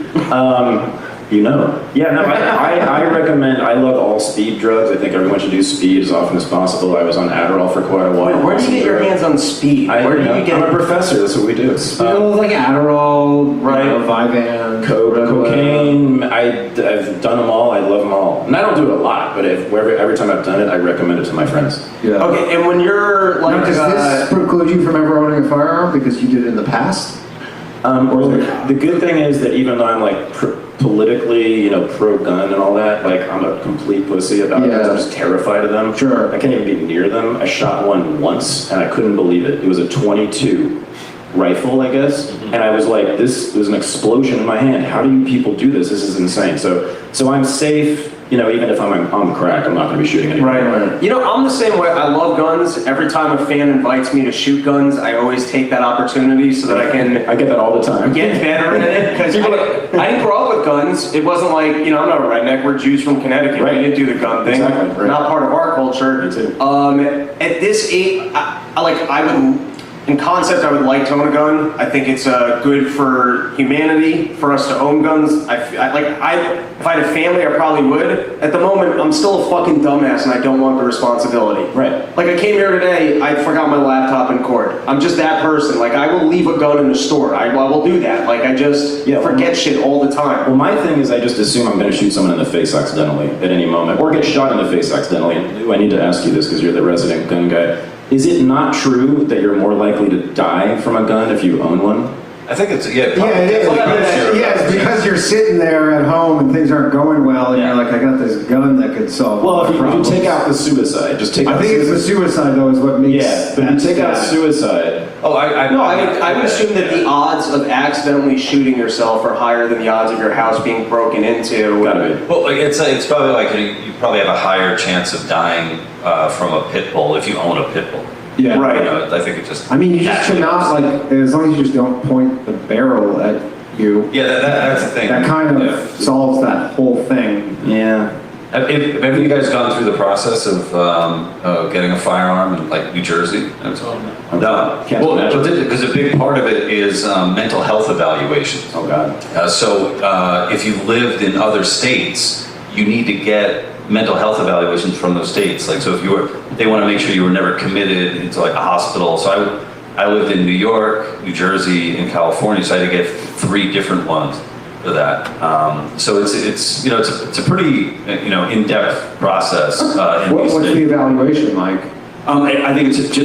Yeah, no, I recommend, I love all speed drugs. I think everyone should do speed as often as possible. I was on Adderall for quite a while. Where do you get your hands on speed? I'm a professor, that's what we do. Like Adderall, right? Vyvanse, cocaine, I've done them all, I love them all. And I don't do it a lot, but every time I've done it, I recommend it to my friends. Yeah. Okay, and when you're like... Now, does this preclude you from ever owning a firearm because you did it in the past? The good thing is that even though I'm like politically, you know, pro-gun and all that, like, I'm a complete pussy about it. I'm just terrified of them. Sure. I can't even be near them. I shot one once, and I couldn't believe it. It was a 22 rifle, I guess, and I was like, this was an explosion in my hand. How do you people do this? This is insane. So I'm safe. You know, even if I'm on crack, I'm not going to be shooting anyone. Right. You know, I'm the same way. I love guns. Every time a fan invites me to shoot guns, I always take that opportunity so that I get that all the time. Get better at it. Because I didn't grow up with guns. It wasn't like, you know, I'm not a redneck. We're Jews from Connecticut. Right. We didn't do the gun thing. Exactly. Right. Not part of our culture. Me too. At this age, I would... In concept, I would like to own a gun. I think it's good for humanity, for us to own guns. If I had a family, I probably would. At the moment, I'm still a fucking dumbass and I don't want the responsibility. Right. Like, I came here today, I forgot my laptop in court. I'm just that person. Like, I will leave a gun in the store. I will do that. Like, I just forget shit all the time. Well, my thing is I just assume I'm going to shoot someone in the face accidentally at any moment, or get shot in the face accidentally. And Lou, I need to ask you this because you're the resident gun guy. Is it not true that you're more likely to die from a gun if you own one? I think it's, it is. It's because you're sitting there at home and things aren't going well, and you're like, I got this gun that could solve. Well, if you take out the suicide, I think it's the suicide though is what makes. Yeah, but you take out suicide. Oh, I would assume that the odds of accidentally shooting yourself are higher than the odds of your house being broken into. Gotta be. Well, it's probably like you probably have a higher chance of dying from a pit bull if you own a pit bull. Yeah. Right. You know, I think it just. I mean, you just cannot, like, as long as you just don't point the barrel at you. Yeah, that's the thing. That kind of solves that whole thing. Yeah. Have you guys gone through the process of getting a firearm in, like, New Jersey? No. Because a big part of it is mental health evaluations. Oh, God. So if you lived in other states, you need to get mental health evaluations from those states. Like, so if they want to make sure you were never committed into like a hospital. So I lived in New York, New Jersey, and California, so I had to get 3 different ones for that. So it's you know, it's a pretty, you know, in-depth process. What's the evaluation like? I think it's just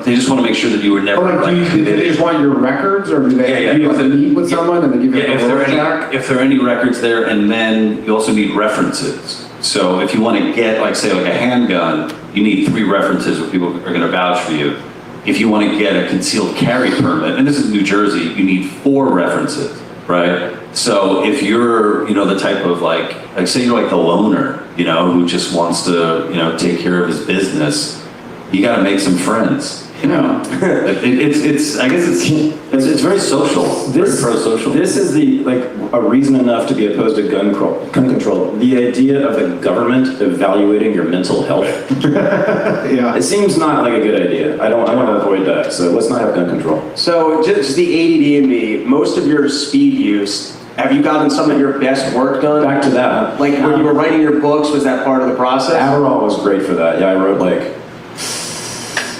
they just want to make sure that you were never. Do they just want your records, or do they do you have to meet with someone and they give you if there are any records there, and then you also need references. So if you want to get, like, say, like a handgun, you need 3 references where people are going to vouch for you. If you want to get a concealed carry permit, and this is New Jersey, you need 4 references, right? So if you're, you know, the type of like say you're like the loner, you know, who just wants to, you know, take care of his business, you got to make some friends. You know, it's I guess it's very social, very pro-social. This is a reason enough to be opposed to gun control. The idea of the government evaluating your mental health. Yeah, it seems not like a good idea. I want to avoid that. So let's not have gun control. So just the ADD in me. Most of your speed use. Have you gotten some of your best work done? Back to that. Like when you were writing your books, was that part of the process? Adderall was great for that. Yeah, I wrote like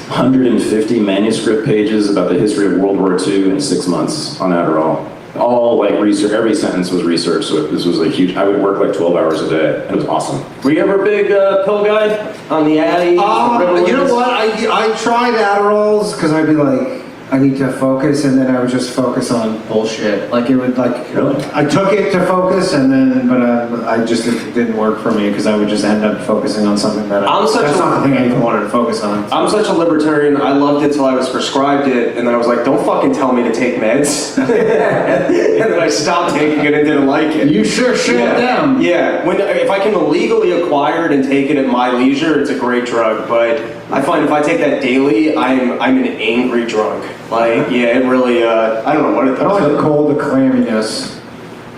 150 manuscript pages about the history of World War II in 6 months on Adderall. All like research, every sentence was research, so this was like huge. I would work like 12 hours a day, and it was awesome. Were you ever a big pill guy on the Addy? You know what? I tried Adderalls because I'd be like, I need to focus, and then I would just focus on bullshit. Like it would Really? I took it to focus, and then but I just it didn't work for me because I would just end up focusing on something that that's not the thing I even wanted to focus on. I'm such a libertarian. I loved it till I was prescribed it, and then I was like, don't fucking tell me to take meds. And then I stopped taking it and didn't like it. You sure should them. Yeah. If I can legally acquire it and take it at my leisure, it's a great drug. But I find if I take that daily, I'm an angry drunk. Like, yeah, it really, I don't know what it does. I don't like the cold, the clamminess.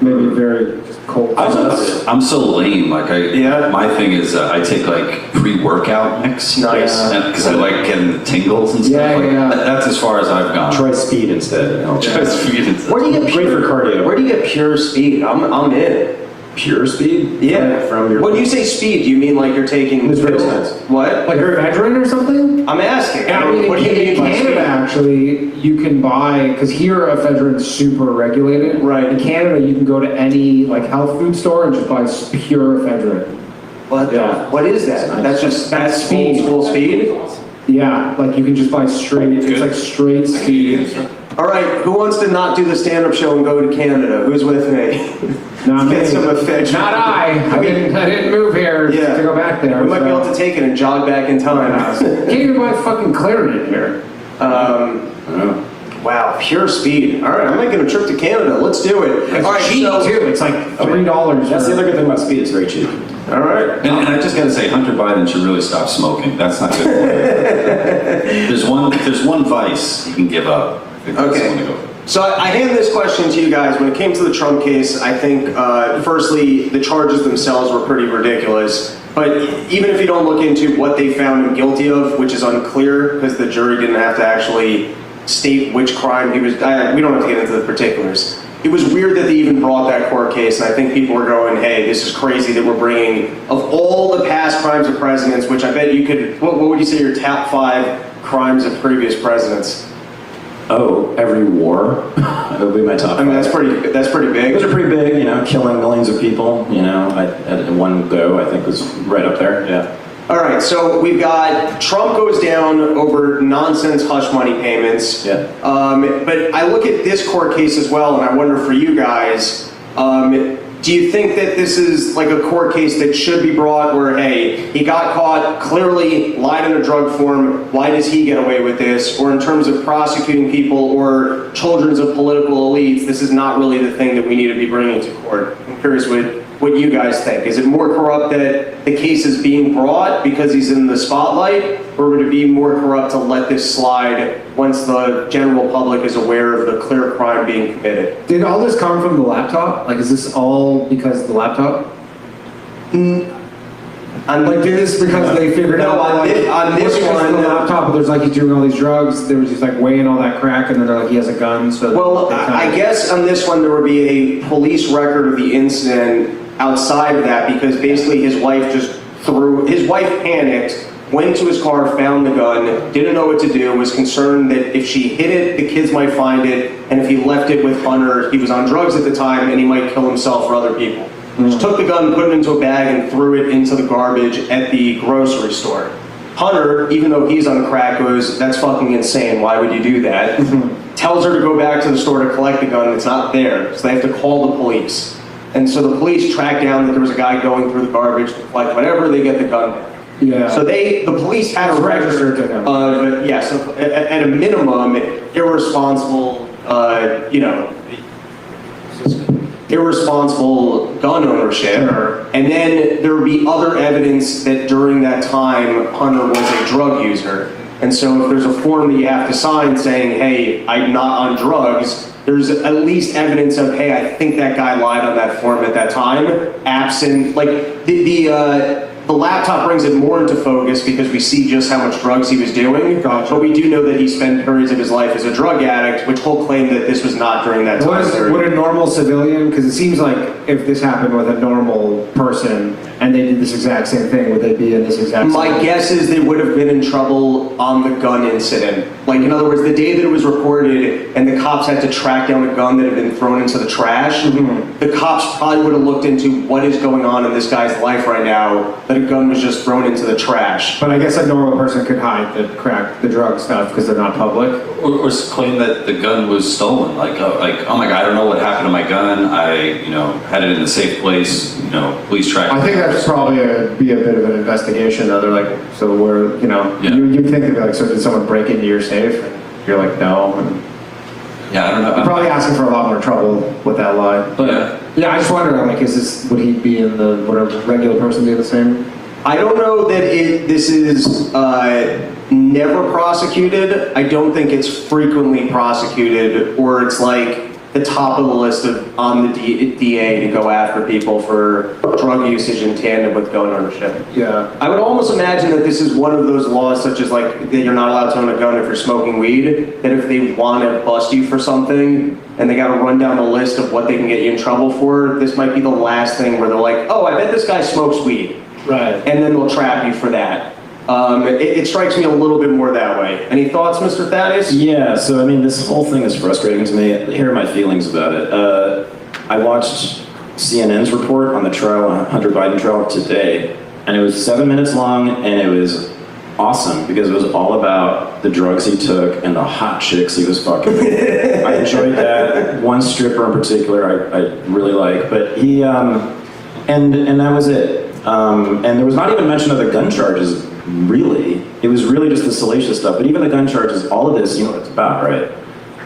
Maybe very just cold. I'm so lame. Like, my thing is I take like pre-workout mix. Nice. Because I like getting the tingles and stuff. That's as far as I've gone. Try speed instead. Try speed instead. Where do you get great for cardio? Where do you get pure speed? I'm in. Pure speed? Yeah. From your. When you say speed, do you mean like you're taking? It's very nice. What? Like you're a veteran or something? I'm asking. I mean, what do you mean in by Canada, speed? actually, you can buy, because here ephedrine's super regulated. Right. In Canada, you can go to any like health food store and just buy pure ephedrine. What? Yeah. What is that? That's speed. Full speed. Yeah, like you can just buy straight. It's like straight speed. All right, who wants to not do the stand-up show and go to Canada? Who's with me? Not me. Get some affection. Not I didn't move here to go back there. We might be able to take it and jog back in time. Can't even buy fucking Claritin here. Wow, pure speed. All right, I'm making a trip to Canada. Let's do it. It's all right, cheap too. It's like $3. That's the other good thing about speed. It's very cheap. All right. And I just got to say, Hunter Biden should really stop smoking. That's not good. There's one vice you can give up. Okay. So I hand this question to you guys. When it came to the Trump case, I think, firstly, the charges themselves were pretty ridiculous. But even if you don't look into what they found him guilty of, which is unclear because the jury didn't have to actually state which crime he was, we don't have to get into the particulars. It was weird that they even brought that court case, and I think people were going, hey, this is crazy that we're bringing, of all the past crimes of presidents, which I bet you could, what would you say your top 5 crimes of previous presidents? Oh, every war. That would be my top 5. I mean, that's pretty big. Those are pretty big, you know, killing millions of people, you know, at one go, I think was right up there, yeah. All right, so we've got Trump goes down over nonsense hush money payments. Yeah. But I look at this court case as well, and I wonder for you guys, do you think that this is like a court case that should be brought where, hey, he got caught, clearly lied in a drug form, why does he get away with this? Or in terms of prosecuting people or children of political elites, this is not really the thing that we need to be bringing to court. I'm curious what you guys think. Is it more corrupt that the case is being brought because he's in the spotlight, or would it be more corrupt to let this slide once the general public is aware of the clear crime being committed? Did all this come from the laptop? Like, is this all because of the laptop? Like, did this because they figured out on this one, the laptop, but there's like he's doing all these drugs, there was just like weighing all that crack, and then they're like he has a gun. So well, I guess on this one there would be a police record of the incident outside of that, because basically his wife panicked, went to his car, found the gun, didn't know what to do, was concerned that if she hid it, the kids might find it, and if he left it with Hunter, he was on drugs at the time, and he might kill himself or other people. She took the gun, put it into a bag, and threw it into the garbage at the grocery store. Hunter, even though he's on crack, goes, that's fucking insane, why would you do that? Tells her to go back to the store to collect the gun, it's not there, so they have to call the police. And so the police track down that there was a guy going through the garbage to collect whatever, they get the gun back. Yeah. So the police had a record of, yeah, so at a minimum, irresponsible gun ownership. Sure. And then there would be other evidence that during that time, Hunter was a drug user. And so if there's a form that you have to sign saying, hey, I'm not on drugs, there's at least evidence of, hey, I think that guy lied on that form at that time, absent, like, the laptop brings it more into focus because we see just how much drugs he was doing. Gotcha. But we do know that he spent periods of his life as a drug addict, which will claim that this was not during that time period. Would a normal civilian, because it seems like if this happened with a normal person and they did this exact same thing, would they be in this exact same My guess is they would have been in trouble on the gun incident. Like, in other words, the day that it was reported and the cops had to track down a gun that had been thrown into the trash, the cops probably would have looked into what is going on in this guy's life right now, that a gun was just thrown into the trash. But I guess a normal person could hide the drug stuff because they're not public. Or claim that the gun was stolen. Like, oh my God, I don't know what happened to my gun. I, had it in a safe place. Police track. I think that's probably be a bit of an investigation. Though they're like, so we're, you think they'd be like, so did someone break into your safe? And you're like, no. And yeah, I don't know. You're probably asking for a lot more trouble with that lie. But yeah, I just wonder, like, would he be in would a regular person be the same? I don't know that this is never prosecuted. I don't think it's frequently prosecuted, or it's like the top of the list on the DA to go after people for drug usage in tandem with gun ownership. Yeah. I would almost imagine that this is one of those laws, such as like that you're not allowed to own a gun if you're smoking weed, that if they want to bust you for something and they got to run down the list of what they can get you in trouble for, this might be the last thing where they're like, oh, I bet this guy smokes weed. Right. And then they'll trap you for that. It strikes me a little bit more that way. Any thoughts, Mr. Thaddeus? Yeah, so I mean, this whole thing is frustrating to me. Here are my feelings about it. I watched CNN's report on the trial, Hunter Biden trial today, and it was 7 minutes long, and it was awesome because it was all about the drugs he took and the hot chicks he was fucking. I enjoyed that. One stripper in particular I really like, but he, and that was it. And there was not even mention of the gun charges, really. It was really just the salacious stuff, but even the gun charges, all of this, you know what it's about, right?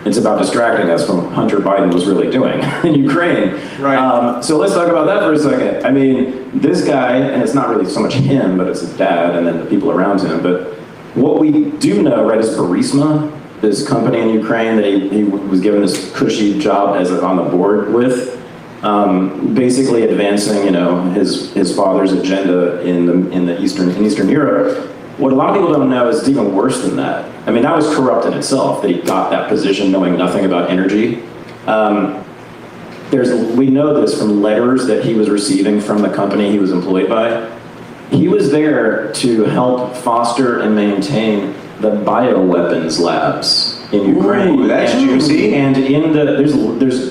It's about distracting us from what Hunter Biden was really doing in Ukraine. Right. So let's talk about that for a second. I mean, this guy, and it's not really so much him, but it's his dad and then the people around him. But what we do know, right, is Burisma, this company in Ukraine that he was given this cushy job as on the board with, basically advancing, you know, his father's agenda in Eastern Europe. What a lot of people don't know is it's even worse than that. I mean, that was corrupt in itself, that he got that position knowing nothing about energy. We know this from letters that he was receiving from the company he was employed by. He was there to help foster and maintain the bioweapons labs in Ukraine. Ooh, that's juicy. And there's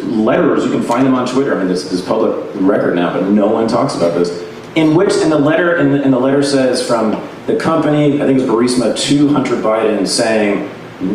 letters, you can find them on Twitter. I mean, this is public record now, but no one talks about this. In the letter says from the company, I think it was Burisma, to Hunter Biden, saying,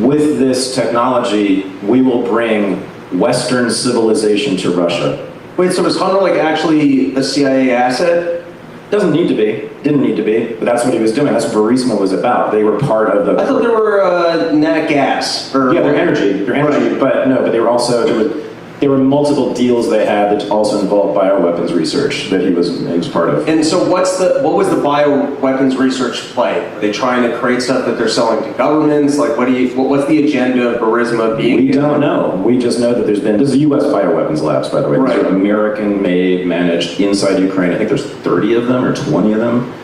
with this technology, we will bring Western civilization to Russia. Wait, so was Hunter like actually a CIA asset? Doesn't need to be. Didn't need to be, but that's what he was doing. That's what Burisma was about. They were part of the... I thought they were nat gas. Yeah, their energy. Right. But they were also... There were multiple deals they had that also involved bioweapons research that he was part of. And so what was the bioweapons research play? Are they trying to create stuff that they're selling to governments? Like what's the agenda of Burisma being? We don't know. We just know that this is U.S. bioweapons labs, by the way. Right. These are American-made, managed inside Ukraine. I think there's 30 of them or 20 of them.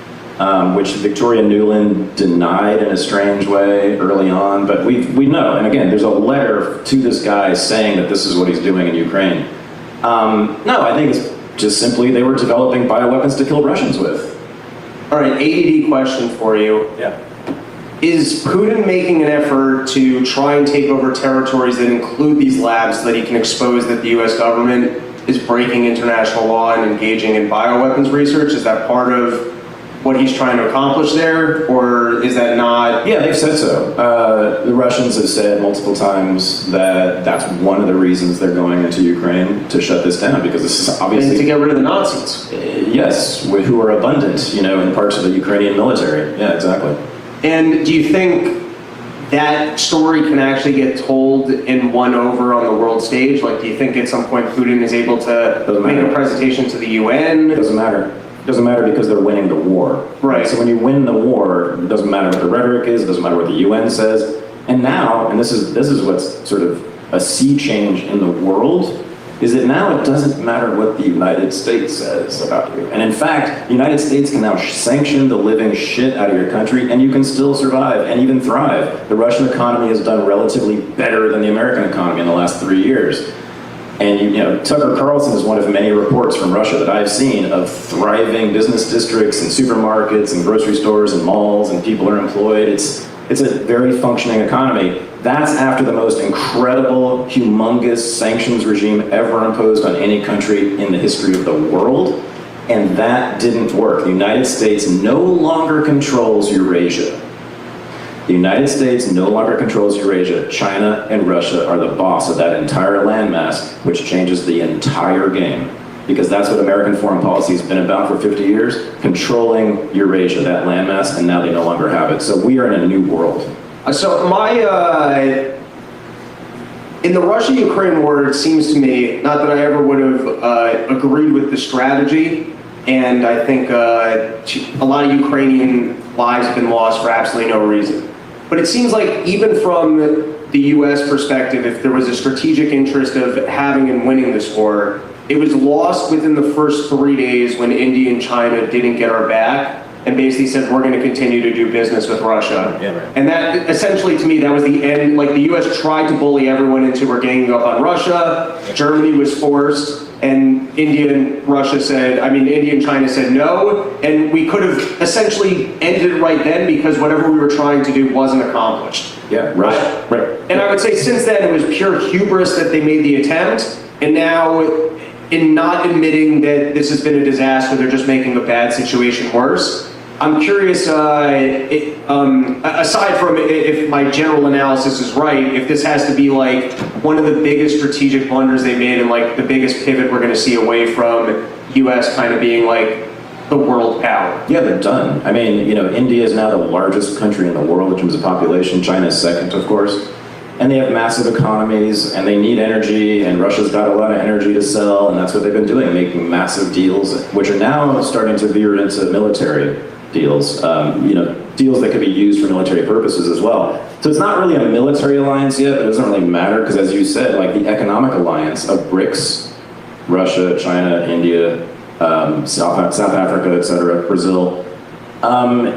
Which Victoria Nuland denied in a strange way early on, but we know, and again, there's a letter to this guy saying that this is what he's doing in Ukraine. No, I think it's just simply they were developing bioweapons to kill Russians with. All right, ADD question for you. Yeah. Is Putin making an effort to try and take over territories that include these labs so that he can expose that the U.S. government is breaking international law and engaging in bioweapons research? Is that part of what he's trying to accomplish there, or is that not? Yeah, they've said so. The Russians have said multiple times that that's one of the reasons they're going into Ukraine, to shut this down, because this is obviously... And to get rid of the Nazis. Yes, who are abundant, in parts of the Ukrainian military. Yeah, exactly. And do you think that story can actually get told and won over on the world stage? Like, do you think at some point Putin is able to make a presentation to the UN? Doesn't matter. It doesn't matter because they're winning the war. Right. So when you win the war, it doesn't matter what the rhetoric is, it doesn't matter what the UN says. And now, and this is what's sort of a sea change in the world, is that now it doesn't matter what the United States says about you. And in fact, the United States can now sanction the living shit out of your country, and you can still survive and even thrive. The Russian economy has done relatively better than the American economy in the last 3 years. And Tucker Carlson is one of many reports from Russia that I've seen of thriving business districts and supermarkets and grocery stores and malls, and people are employed. It's a very functioning economy. That's after the most incredible, humongous sanctions regime ever imposed on any country in the history of the world. And that didn't work. The United States no longer controls Eurasia. The United States no longer controls Eurasia. China and Russia are the boss of that entire landmass, which changes the entire game. Because that's what American foreign policy has been about for 50 years, controlling Eurasia, that landmass, and now they no longer have it. So we are in a new world. So in the Russia-Ukraine war, it seems to me, not that I ever would have agreed with the strategy, and I think a lot of Ukrainian lives have been lost for absolutely no reason. But it seems like even from the U.S. perspective, if there was a strategic interest of having and winning this war, it was lost within the first 3 days when India and China didn't get our back and basically said, we're going to continue to do business with Russia. Yeah, right. And that, essentially, to me, that was the end. Like, the U.S. tried to bully everyone into we're ganging up on Russia. Germany was forced. And India and China said no. And we could have essentially ended it right then because whatever we were trying to do wasn't accomplished. Yeah, right. And I would say since then, it was pure hubris that they made the attempt. And now, in not admitting that this has been a disaster, they're just making the bad situation worse. I'm curious, aside from if my general analysis is right, if this has to be like one of the biggest strategic blunders they made and like the biggest pivot we're going to see away from U.S. kind of being like the world power. Yeah, they're done. I mean, India is now the largest country in the world in terms of population. China is second, of course. And they have massive economies, and they need energy, and Russia's got a lot of energy to sell, and that's what they've been doing, making massive deals, which are now starting to veer into military deals, deals that could be used for military purposes as well. So it's not really a military alliance yet, but it doesn't really matter, because as you said, like the economic alliance of BRICS, Russia, China, India, South Africa, etc., Brazil,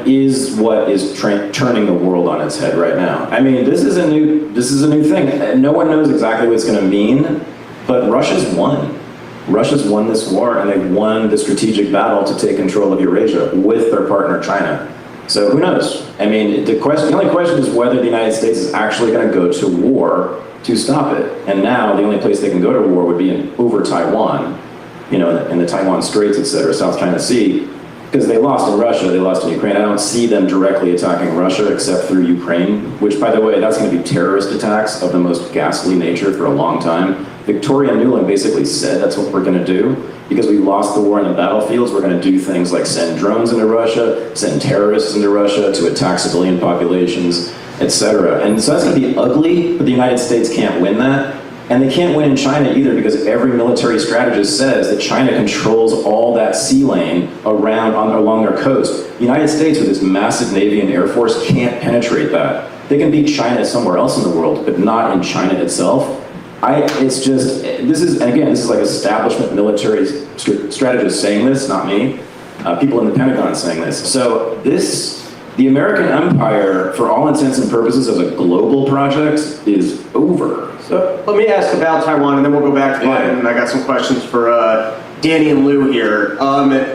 is what is turning the world on its head right now. I mean, this is a new thing. No one knows exactly what it's going to mean, but Russia's won. Russia's won this war, and they've won the strategic battle to take control of Eurasia with their partner China. So who knows? I mean, the only question is whether the United States is actually going to go to war to stop it. And now the only place they can go to war would be over Taiwan, in the Taiwan Straits, etc., South China Sea. Because they lost in Russia, they lost in Ukraine. I don't see them directly attacking Russia except through Ukraine, which, by the way, that's going to be terrorist attacks of the most ghastly nature for a long time. Victoria Nuland basically said that's what we're going to do. Because we lost the war in the battlefields, we're going to do things like send drones into Russia, send terrorists into Russia to attack civilian populations, etc. And so that's going to be ugly, but the United States can't win that. And they can't win in China either, because every military strategist says that China controls all that sea lane along their coast. The United States, with its massive Navy and Air Force, can't penetrate that. They can beat China somewhere else in the world, but not in China itself. This is like establishment military strategists saying this, not me. People in the Pentagon saying this. So the American empire, for all intents and purposes, as a global project, is over. So let me ask about Taiwan, and then we'll go back to Biden, and I got some questions for Danny and Lou here.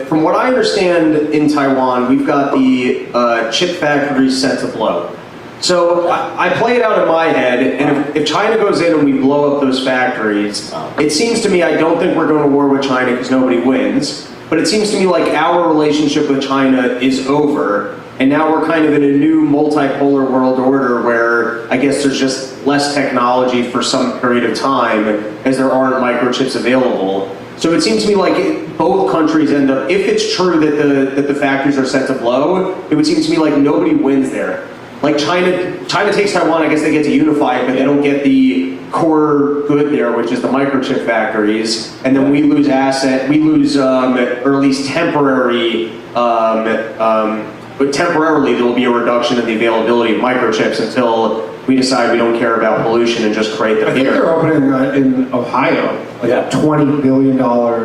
From what I understand in Taiwan, we've got the chip factories set to blow. So I play it out in my head, and if China goes in and we blow up those factories, it seems to me, I don't think we're going to war with China because nobody wins, but it seems to me like our relationship with China is over. And now we're kind of in a new multipolar world order where I guess there's just less technology for some period of time as there aren't microchips available. So it seems to me like both countries end up, if it's true that the factories are set to blow, it would seem to me like nobody wins there. Like China takes Taiwan, I guess they get to unify it, but they don't get the core good there, which is the microchip factories. And then we lose or at least but temporarily there will be a reduction in the availability of microchips until we decide we don't care about pollution and just create them here. I think they're opening in Ohio, like a $20 billion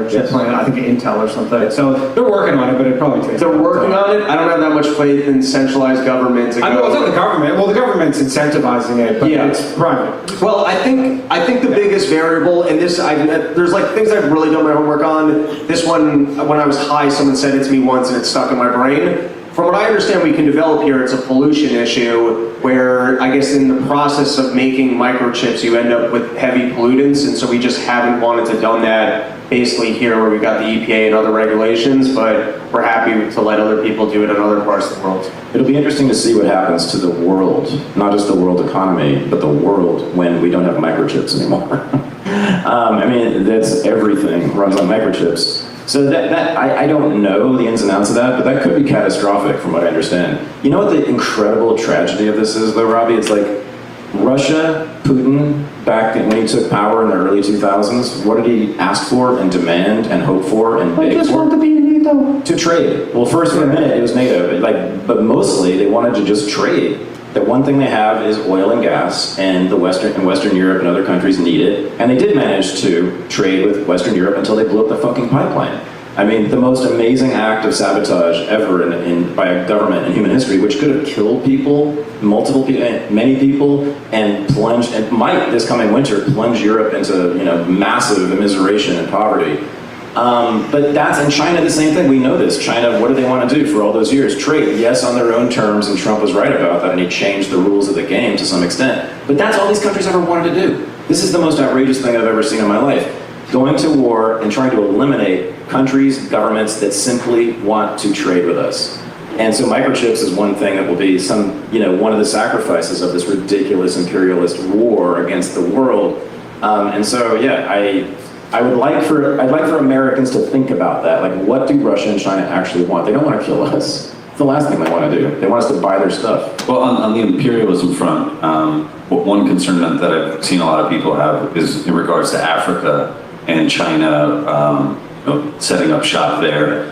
chip plant, I think Intel or something. So they're working on it, but it probably takes They're working on it? I don't have that much faith in centralized government to I know it's not the government. Well, the government's incentivizing it, but it's private. Well, I think the biggest variable, and there's like things I've really done my homework on. This one, when I was high, someone said it to me once and it stuck in my brain. From what I understand we can develop here, it's a pollution issue where I guess in the process of making microchips, you end up with heavy pollutants. And so we just haven't wanted to done that basically here where we've got the EPA and other regulations, but we're happy to let other people do it in other parts of the world. It'll be interesting to see what happens to the world, not just the world economy, but the world when we don't have microchips anymore. I mean, that's everything runs on microchips. So I don't know the ins and outs of that, but that could be catastrophic from what I understand. You know what the incredible tragedy of this is, though, Robbie? It's like Russia, Putin, back when he took power in the early 2000s, what did he ask for and demand and hope for and beg for? I just want to be in NATO. To trade. Well, first for a minute it was NATO, but mostly they wanted to just trade. The one thing they have is oil and gas, and Western Europe and other countries need it. And they did manage to trade with Western Europe until they blew up the fucking pipeline. I mean, the most amazing act of sabotage ever by a government in human history, which could have killed people, many people, and might this coming winter plunge Europe into massive immiseration and poverty. But that's in China the same thing. We know this. China, what do they want to do for all those years? Trade. Yes, on their own terms, and Trump was right about that, and he changed the rules of the game to some extent. But that's all these countries ever wanted to do. This is the most outrageous thing I've ever seen in my life. Going to war and trying to eliminate countries, governments that simply want to trade with us. And so microchips is one thing that will be one of the sacrifices of this ridiculous imperialist war against the world. And so, I'd like for Americans to think about that. Like, what do Russia and China actually want? They don't want to kill us. It's the last thing they want to do. They want us to buy their stuff. Well, on the imperialism front, one concern that I've seen a lot of people have is in regards to Africa and China, setting up shop there.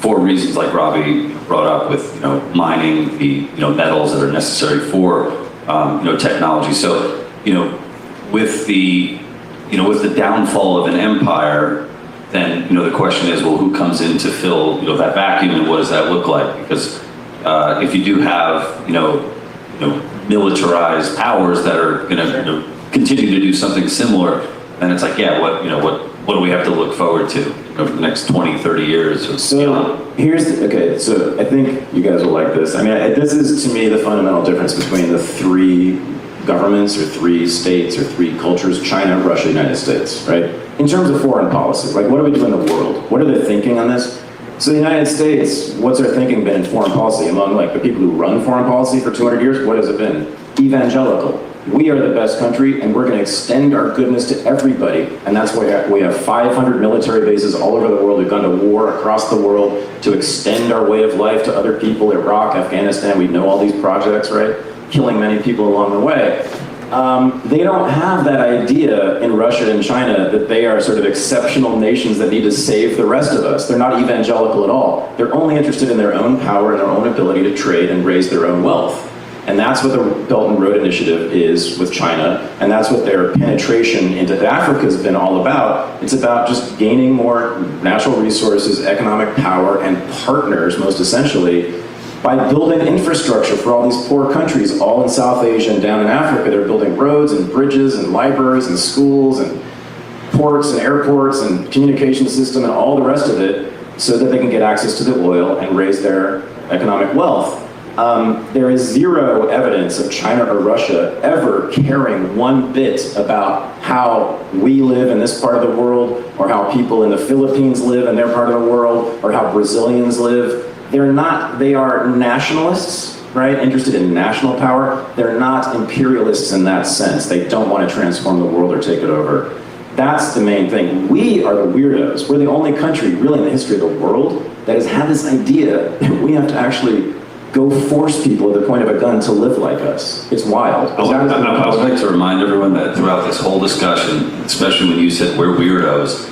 For reasons like Robbie brought up with mining the metals that are necessary for technology. So with the downfall of an empire, then the question is, well, who comes in to fill that vacuum, and what does that look like? Because if you do have militarized powers that are going to continue to do something similar, then it's like, what do we have to look forward to for the next 20, 30 years? So so I think you guys will like this. I mean, this is to me the fundamental difference between the three governments or three states or three cultures: China, Russia, United States, right? In terms of foreign policy, like, what do we do in the world? What are they thinking on this? So the United States, what's their thinking been in foreign policy among the people who run foreign policy for 200 years? What has it been? Evangelical. We are the best country, and we're going to extend our goodness to everybody. And that's why we have 500 military bases all over the world. We've gone to war across the world to extend our way of life to other people. Iraq, Afghanistan, we know all these projects, right? Killing many people along the way. They don't have that idea in Russia and China that they are sort of exceptional nations that need to save the rest of us. They're not evangelical at all. They're only interested in their own power and their own ability to trade and raise their own wealth. And that's what the Belt and Road Initiative is with China, and that's what their penetration into Africa has been all about. It's about just gaining more natural resources, economic power, and partners, most essentially, by building infrastructure for all these poor countries, all in South Asia and down in Africa. They're building roads and bridges and libraries and schools and ports and airports and communication system and all the rest of it so that they can get access to the oil and raise their economic wealth. There is zero evidence of China or Russia ever caring one bit about how we live in this part of the world, or how people in the Philippines live in their part of the world, or how Brazilians live. They are nationalists, right? Interested in national power. They're not imperialists in that sense. They don't want to transform the world or take it over. That's the main thing. We are the weirdos. We're the only country really in the history of the world that has had this idea that we have to actually go force people at the point of a gun to live like us. It's wild. I would like to remind everyone that throughout this whole discussion, especially when you said we're weirdos,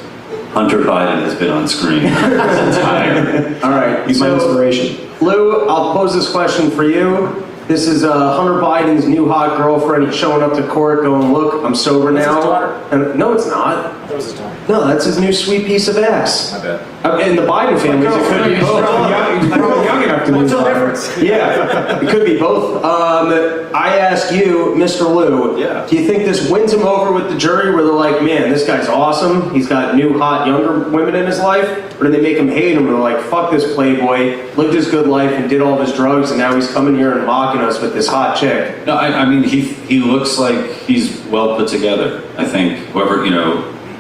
Hunter Biden has been on screen this entire. All right. He's my inspiration. Lou, I'll pose this question for you. This is Hunter Biden's new hot girlfriend. He's showing up to court going, look, I'm sober now. His daughter? And, no, it's not. That was his daughter. No, that's his new sweet piece of ass. I bet. In the Biden family, it could be both. He's probably young enough to What's the difference? Yeah, it could be both. I ask you, Mr. Lou, do you think this wins him over with the jury where they're like, man, this guy's awesome, he's got new hot younger women in his life? Or do they make him hate him and they're like, fuck this playboy, lived his good life and did all of his drugs and now he's coming here and mocking us with this hot chick? No, I mean, he looks like he's well put together. I think whoever,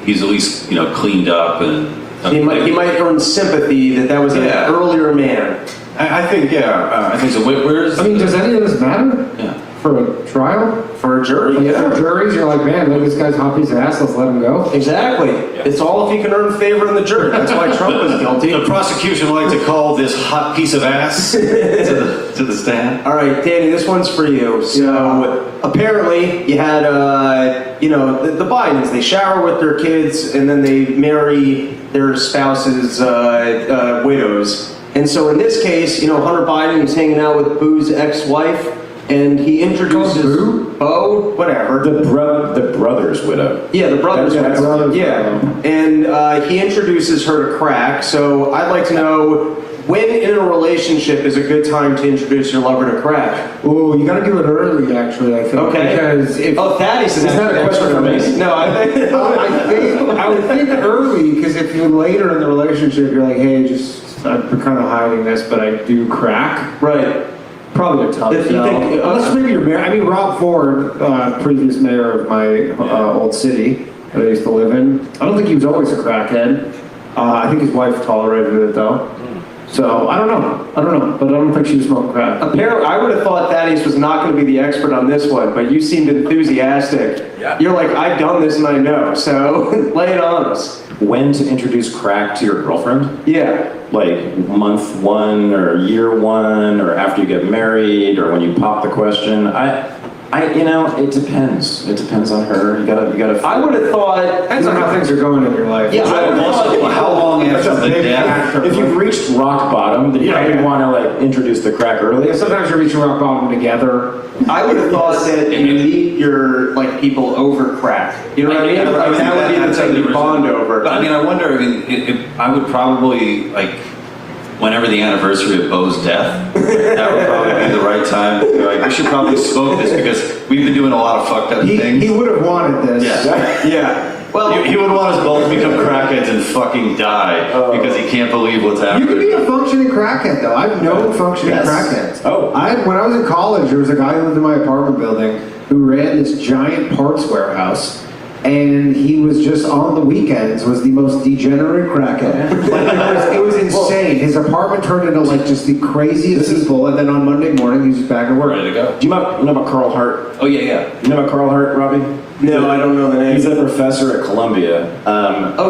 he's at least, cleaned up and... He might earn sympathy that was an earlier man. I think, I think so. Where is does any of this matter? Yeah. For a trial? For a jury, For juries, you're like, man, look, this guy's hot piece of ass, let's let him go. Exactly. Yeah. It's all if he can earn favor in the jury. That's why Trump was guilty. The prosecution would like to call this hot piece of ass to the stand. All right, Danny, this one's for you. So apparently you had, the Bidens, they shower with their kids and then they marry their spouses' widows. And so in this case, Hunter Biden is hanging out with Boo's ex-wife, and he introduces Bo, whatever. The brother's widow. Yeah, the brother's widow. Yeah, and he introduces her to crack. So I'd like to know, when in a relationship is a good time to introduce your lover to crack? Oh, you gotta do it early, actually, I think. Okay. Because Thaddeus is not a question for me. No, I would think early, because if you're later in the relationship, you're like, hey, I'm kind of hiding this, but I do crack. Right. Probably a tough sell. Unless maybe you're married. I mean, Rob Ford, previous mayor of my old city that I used to live in, I don't think he was always a crackhead. I think his wife tolerated it, though. So I don't know, but I don't think she was smoking crack. Apparently, I would have thought Thaddeus was not going to be the expert on this one, but you seemed enthusiastic. Yeah. You're like, I've done this and I know, so lay it on us. When to introduce crack to your girlfriend? Yeah. Like month 1 or year 1 or after you get married or when you pop the question. It depends. It depends on her. You gotta. I would have thought. Depends on how things are going in your life. Yeah, I would have thought. How long after the death? If you've reached rock bottom, then you probably want to like introduce the crack early. Yeah, sometimes you're reaching rock bottom together. I would have thought that you meet your like people over crack. You know what I mean? Like, that would be the thing you bond over. But I mean, I wonder. I would probably like. Whenever the anniversary of Bo's death, that would probably be the right time. Like, we should probably smoke this because we've been doing a lot of fucked up things. He would have wanted this. Yeah. Well, he would want us both to become crackheads and fucking die because he can't believe what's happening. You could be a functioning crackhead, though. I've known functioning crackheads. When I was in college, there was a guy who lived in my apartment building who ran this giant parts warehouse. And he was just on the weekends was the most degenerate crackhead. Like, it was insane. His apartment turned into like just the craziest people. And then on Monday morning, he was just back at work. Ready to go. Do you know about Carl Hart? Oh yeah. You know about Carl Hart, Robbie? No, I don't know the name. He's a professor at Columbia.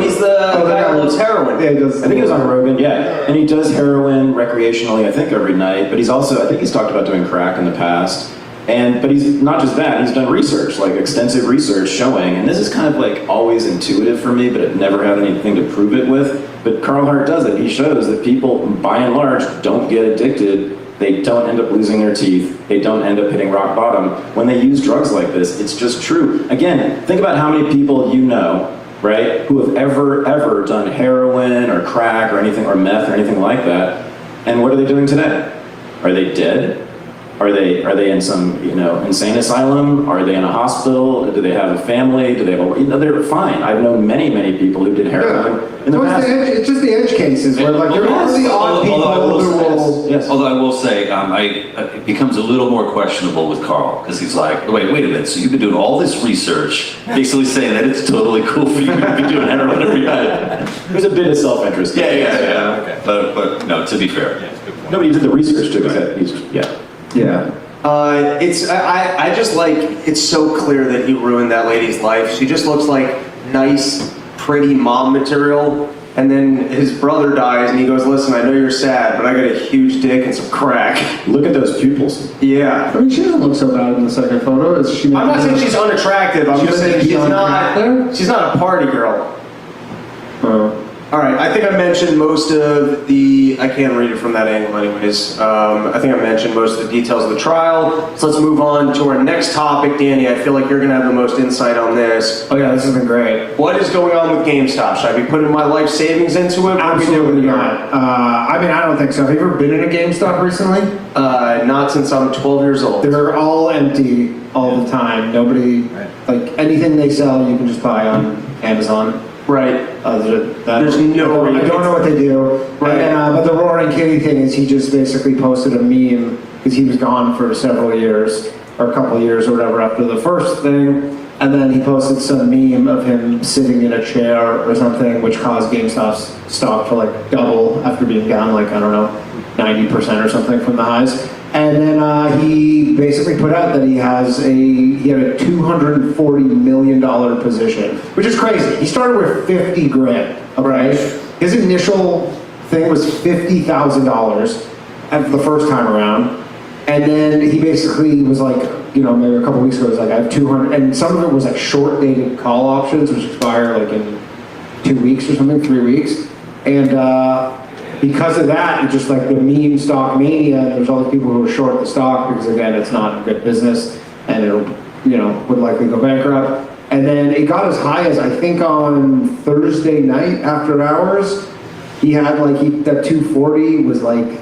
He's the guy who loves heroin. Yeah, he does. I think he was on Rogan. Yeah, and he does heroin recreationally. I think every night. But he's also, I think he's talked about doing crack in the past. But he's not just that, he's done research, like extensive research showing, and this is kind of like always intuitive for me, but it never had anything to prove it with. But Carl Hart does it. He shows that people, by and large, don't get addicted. They don't end up losing their teeth. They don't end up hitting rock bottom. When they use drugs like this, it's just true. Again, think about how many people you know, right, who have ever done heroin or crack or anything, or meth or anything like that, and what are they doing today? Are they dead? Are they in some insane asylum? Are they in a hospital? Do they have a family? Do they have they're fine. I've known many people who did heroin in the past. It's just the edge cases where like there are the odd people who will. Yes. Although I will say, it becomes a little more questionable with Carl because he's like, wait a minute. So you've been doing all this research, basically saying that it's totally cool for you to be doing heroin every night. There's a bit of self-interest. Yeah. Okay. But no, to be fair, nobody did the research too. Yeah. I just like, it's so clear that he ruined that lady's life. She just looks like nice, pretty mom material. And then his brother dies and he goes, listen, I know you're sad, but I got a huge dick and some crack. Look at those pupils. Yeah. I mean, she doesn't look so bad in the second photo. I'm not saying she's unattractive. I'm just saying she's not a party girl. All right, I think I mentioned most of the, I can't read it from that angle anyways. I think I mentioned most of the details of the trial. So let's move on to our next topic. Danny, I feel like you're gonna have the most insight on this. Oh yeah, this has been great. What is going on with GameStop? Should I be putting my life savings into it? Absolutely not. I don't think so. Have you ever been in a GameStop recently? Not since I'm 12 years old. They're all empty all the time. Nobody, like anything they sell you can just buy on Amazon. Right. There's no. I don't know what they do. Right. But the Roaring Kitty thing is he just basically posted a meme because he was gone for several years or a couple of years or whatever after the first thing, and then he posted some meme of him sitting in a chair or something, which caused GameStop's stock to like double after being down like 90% or something from the highs. And then he basically put out that he had a $240 million position, which is crazy. He started with 50 grand, right? His initial thing was $50,000 at the first time around. And then he basically was like, maybe a couple weeks ago, he was like, I have 200, and some of it was like short dated call options, which expire like in 2 weeks or something, 3 weeks. And, because of that, it's just like the meme stock mania, there's all these people who are short the stock because again, it's not a good business and it'll, would likely go bankrupt. And then it got as high as I think on Thursday night after hours, he had that 240 was like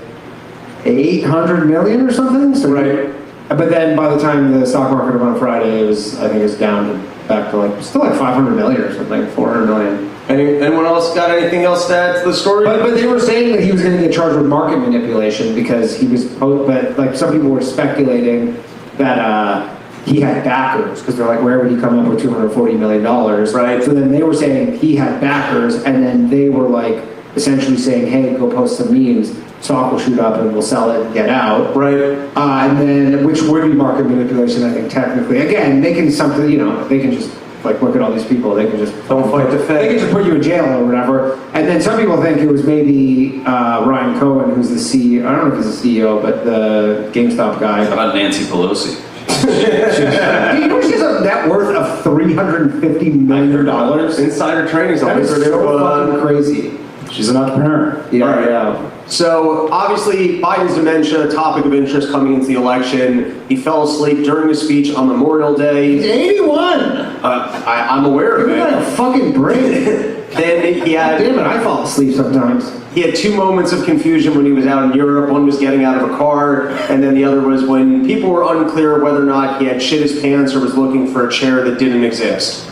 800 million or something. So right. But then by the time the stock market went on Friday, I think it was down to back to still 500 million or something, 400 million. Anyone else got anything else to add to the story? But they were saying that he was going to get charged with market manipulation because he was, but some people were speculating that he had backers because they're like, where would he come up with $240 million? Right. So then they were saying he had backers, and then they were like essentially saying, hey, go post some memes. stock will shoot up and we'll sell it and get out. Right. And then, which would be market manipulation, I think, technically. Again, they can something, they can just, like, look at all these people, they can just... Don't fight the Fed. They can just put you in jail or whatever. And then some people think it was maybe Ryan Cohen, who's the CEO, I don't know if he's the CEO, but the GameStop guy. How about Nancy Pelosi? You know she has a net worth of $350 million? Insider trading. That is so fucking crazy. She's an entrepreneur. Yeah, yeah. So obviously Biden's dementia, a topic of interest coming into the election. He fell asleep during his speech on Memorial Day. He's 81. I'm aware of it. You're like a fucking brain. Then he had... Damn it, I fall asleep sometimes. He had 2 moments of confusion when he was out in Europe. One was getting out of a car, and then the other was when people were unclear whether or not he had shit his pants or was looking for a chair that didn't exist.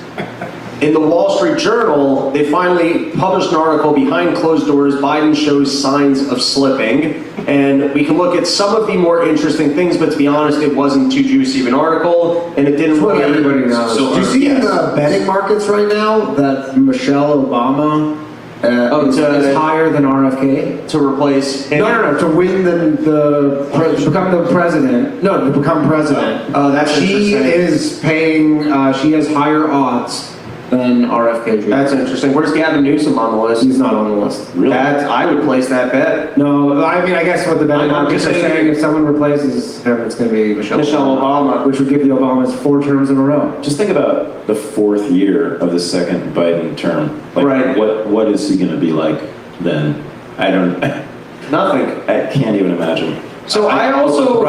In the Wall Street Journal, they finally published an article, Behind Closed Doors, Biden shows signs of slipping. And we can look at some of the more interesting things, but to be honest, it wasn't too juicy of an article, and it didn't really... Everybody knows. Do you see in the betting markets right now that Michelle Obama is higher than RFK? To replace him? No, to win to become the president. No, to become president. That's she is paying, she has higher odds than RFK Jr. That's interesting. Where's Gavin Newsom on the list? He's not on the list. Really? I would place that bet. No, I mean, I guess what the betting markets are saying, if someone replaces him, it's going to be Michelle Obama, which would give the Obamas 4 terms in a row. Just think about the 4th year of the second Biden term. Like, right. What is he going to be like then? I don't... Nothing. I can't even imagine. So I also...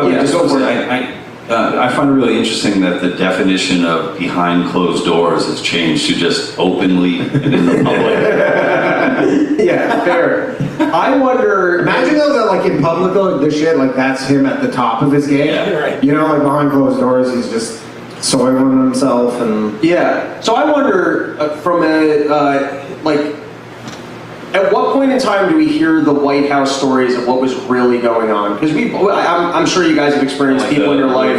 I find it really interesting that the definition of behind closed doors has changed to just openly and in the public. Yeah, fair. I wonder... Imagine though that like in public though, this shit, like that's him at the top of his game. Yeah, right. You know, like behind closed doors, he's just soiling himself and... Yeah. So I wonder from a, at what point in time do we hear the White House stories of what was really going on? Because I'm sure you guys have experienced people in your life.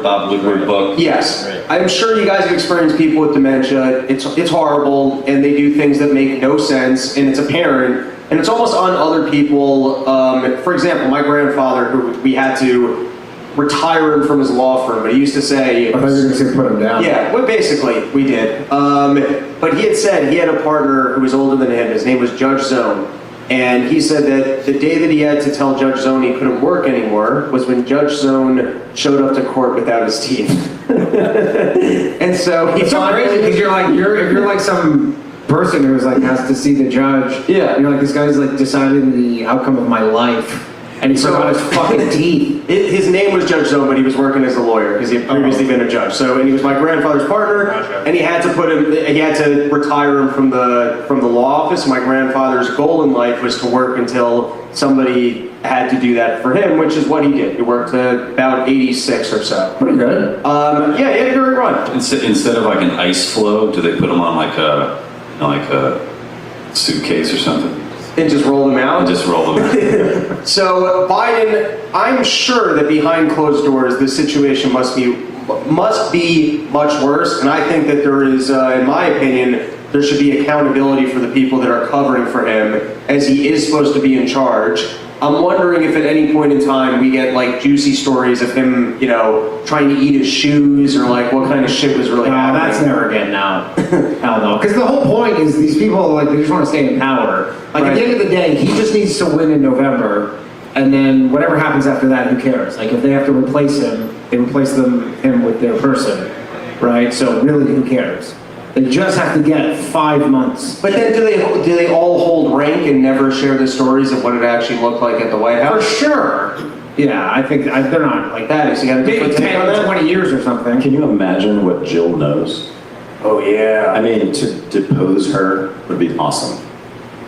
Bob Woodward book. Yes, I'm sure you guys have experienced people with dementia. It's horrible, and they do things that make no sense, and it's apparent, and it's almost on other people. For example, my grandfather, who we had to retire him from his law firm, but he used to say... I thought you were going to say put him down. Yeah, well, basically, we did. But he had said he had a partner who was older than him. His name was Judge Zone. And he said that the day that he had to tell Judge Zone he couldn't work anymore was when Judge Zone showed up to court without his teeth. And so he... It's so crazy because if you're like some person who's like has to see the judge. Yeah. You're like, this guy's like deciding the outcome of my life. And he forgot his fucking teeth. His name was Judge Zone, but he was working as a lawyer because he had previously been a judge. So, and he was my grandfather's partner, and he had to retire him from the law office. My grandfather's goal in life was to work until somebody had to do that for him, which is what he did. He worked to about 86 or so. Pretty good. Yeah, he had a great run. Instead of like an ice floe, do they put him on like a suitcase or something? And just roll them out? Just roll them out. So Biden, I'm sure that behind closed doors, the situation must be much worse. And I think that there is, in my opinion, there should be accountability for the people that are covering for him, as he is supposed to be in charge. I'm wondering if at any point in time we get like juicy stories of him, trying to eat his shoes or like what kind of shit was really happening. That's never getting out. Hell no. Because the whole point is these people, like, they just want to stay in power. Like, at the end of the day, he just needs to win in November, and then whatever happens after that, who cares? Like, if they have to replace him, they replace him with their person, right? So really, who cares? They just have to get 5 months. But then do they all hold rank and never share the stories of what it actually looked like at the White House? For sure. Yeah, I think they're not like that. So you got maybe 10 or 20 years or something. Can you imagine what Jill knows? Oh, yeah. I mean, to depose her would be awesome.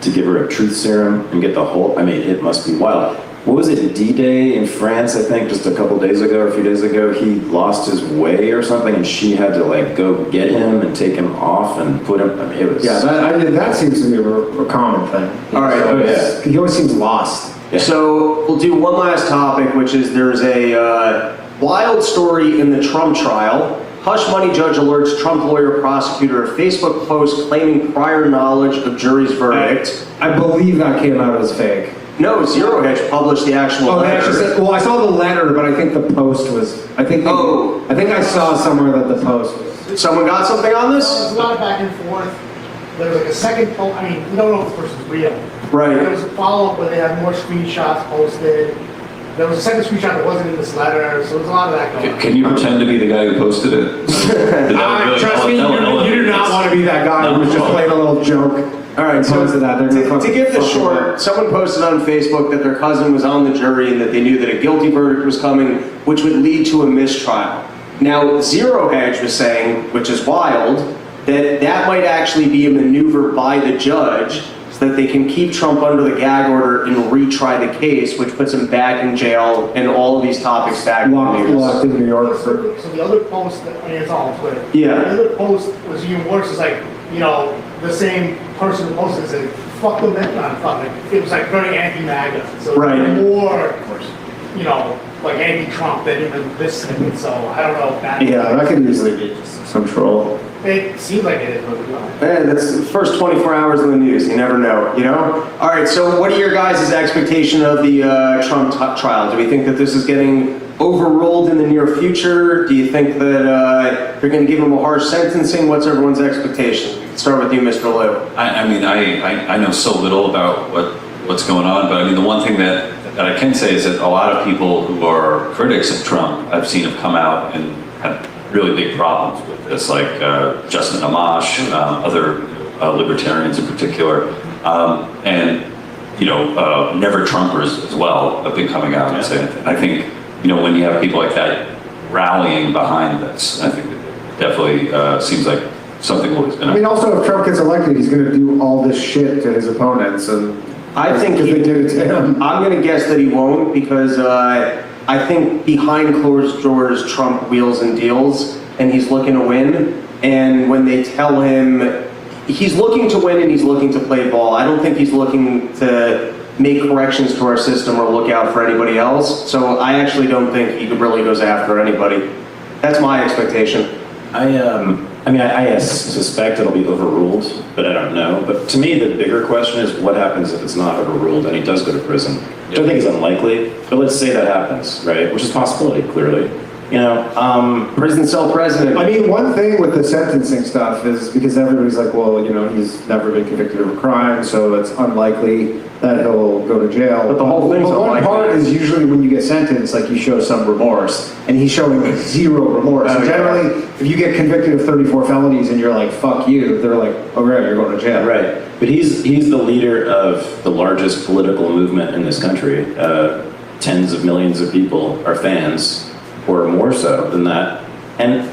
To give her a truth serum and get the whole... I mean, it must be wild. What was it, D-Day in France, I think, just a couple days ago or a few days ago, he lost his way or something, and she had to, like, go get him and take him off and put him... I mean, it was... Yeah, that seems to be a common thing. All right. He always seems lost. Yeah. So we'll do one last topic, which is there's a wild story in the Trump trial. Hush money judge alerts Trump lawyer prosecutor of Facebook post claiming prior knowledge of jury's verdict. I believe that came out as fake. No, Zero Hedge published the actual Oh, they letter. actually said, well, I saw the letter, but I think the post was, I think I saw somewhere that the post was. Someone got something on this? There's a lot of back and forth. There was like a second post. I mean, we don't know if the person's real. Right. There was a follow-up where they had more screenshots posted. There was a second screenshot that wasn't in this letter, so there's a lot of that going on. Can you pretend to be the guy who posted it? Trust me, you do not want to be that guy who was just playing a little joke. All right, so to give this short, someone posted on Facebook that their cousin was on the jury and that they knew that a guilty verdict was coming, which would lead to a mistrial. Now, Zero Hedge was saying, which is wild, that that might actually be a maneuver by the judge so that they can keep Trump under the gag order and retry the case, which puts him back in jail and all of these topics back locked in New York. So the other post, I mean, it's all on Twitter. Yeah. The other post was even worse. It's like, you know, the same person who posted said, fuck the men, not fuck it. It was like very anti-MAGA. So right. More, you know, like anti-Trump than even this snippet. So I don't know if that. Yeah, that could easily be just some troll. It seems like it is, but we don't. Man, that's the first 24 hours in the news. You never know, you know? All right, so what are your guys' expectation of the Trump trial? Do we think that this is getting overruled in the near future? Do you think that they're going to give him a harsh sentencing? What's everyone's expectation? Let's start with you, Mr. Lou. I mean, I know so little about what's going on, but I mean, the one thing that I can say is that a lot of people who are critics of Trump I've seen have come out and had really big problems with this, like Justin Amash, other libertarians in particular, and you know, never Trumpers as well have been coming out and saying. I think, you know, when you have people like that rallying behind this, I think it definitely seems like something was going to. I mean, also, if Trump gets elected, he's going to do all this shit to his opponents, and I think they did it to him. I'm going to guess that he won't because I think behind closed doors, Trump wheels and deals, and he's looking to win. And when they tell him he's looking to win and he's looking to play ball, I don't think he's looking to make corrections to our system or look out for anybody else. So I actually don't think he really goes after anybody. That's my expectation. I suspect it'll be overruled, but I don't know. But to me, the bigger question is what happens if it's not overruled and he does go to prison? Which I think is unlikely, but let's say that happens, right? Which is a possibility, clearly. You know, prison cell president. I mean, one thing with the sentencing stuff is because everybody's like, well, you know, he's never been convicted of a crime, so it's unlikely that he'll go to jail. But the whole thing's one unlikely. part is usually when you get sentenced, like you show some remorse, and he's showing zero remorse. Oh, So generally, if you get convicted of 34 felonies and you're like, fuck you, they're like, oh, right, you're going to jail. Right. But he's the leader of the largest political movement in this country. Tens of millions of people are fans, or more so than that. And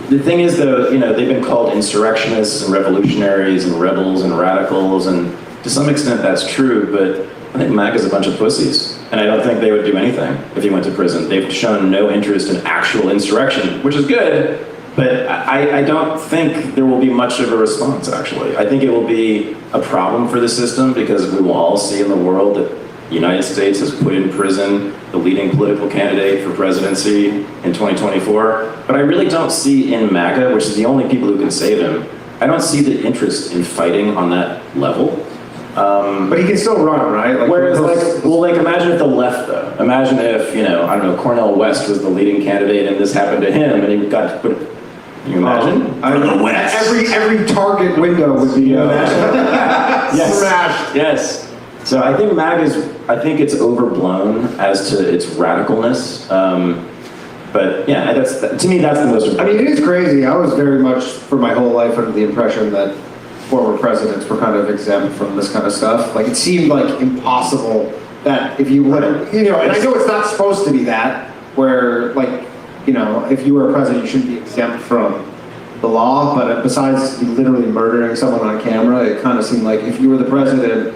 the thing is, though, you know, they've been called insurrectionists and revolutionaries and rebels and radicals, and to some extent that's true, but I think MAGA's a bunch of pussies, and I don't think they would do anything if he went to prison. They've shown no interest in actual insurrection, which is good, but I don't think there will be much of a response, actually. I think it will be a problem for the system because we will all see in the world that the United States has put in prison the leading political candidate for presidency in 2024. But I really don't see in MAGA, which is the only people who can save him, I don't see the interest in fighting on that level. But he can still run, right? Like, whereas, like, imagine if the left, though. Imagine if, you know, I don't know, Cornel West was the leading candidate and this happened to him and he got to put it. Can you imagine? Every target window would be yes. smashed. Yes. So I think I think it's overblown as to its radicalness. But yeah, to me, that's the most important. I mean, it is crazy. I was very much, for my whole life, under the impression that former presidents were kind of exempt from this kind of stuff. Like, it seemed like impossible that if you would, you know, and I know it's not supposed to be that, where, like, you know, if you were a president, you shouldn't be exempt from the law, but besides literally murdering someone on camera, it kind of seemed like if you were the president,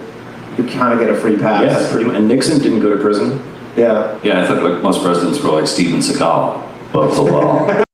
you kind of get a free pass. Yeah, pretty much. And Nixon didn't go to prison. Yeah. Yeah, I thought like most presidents were like Steven Seagal, above the law.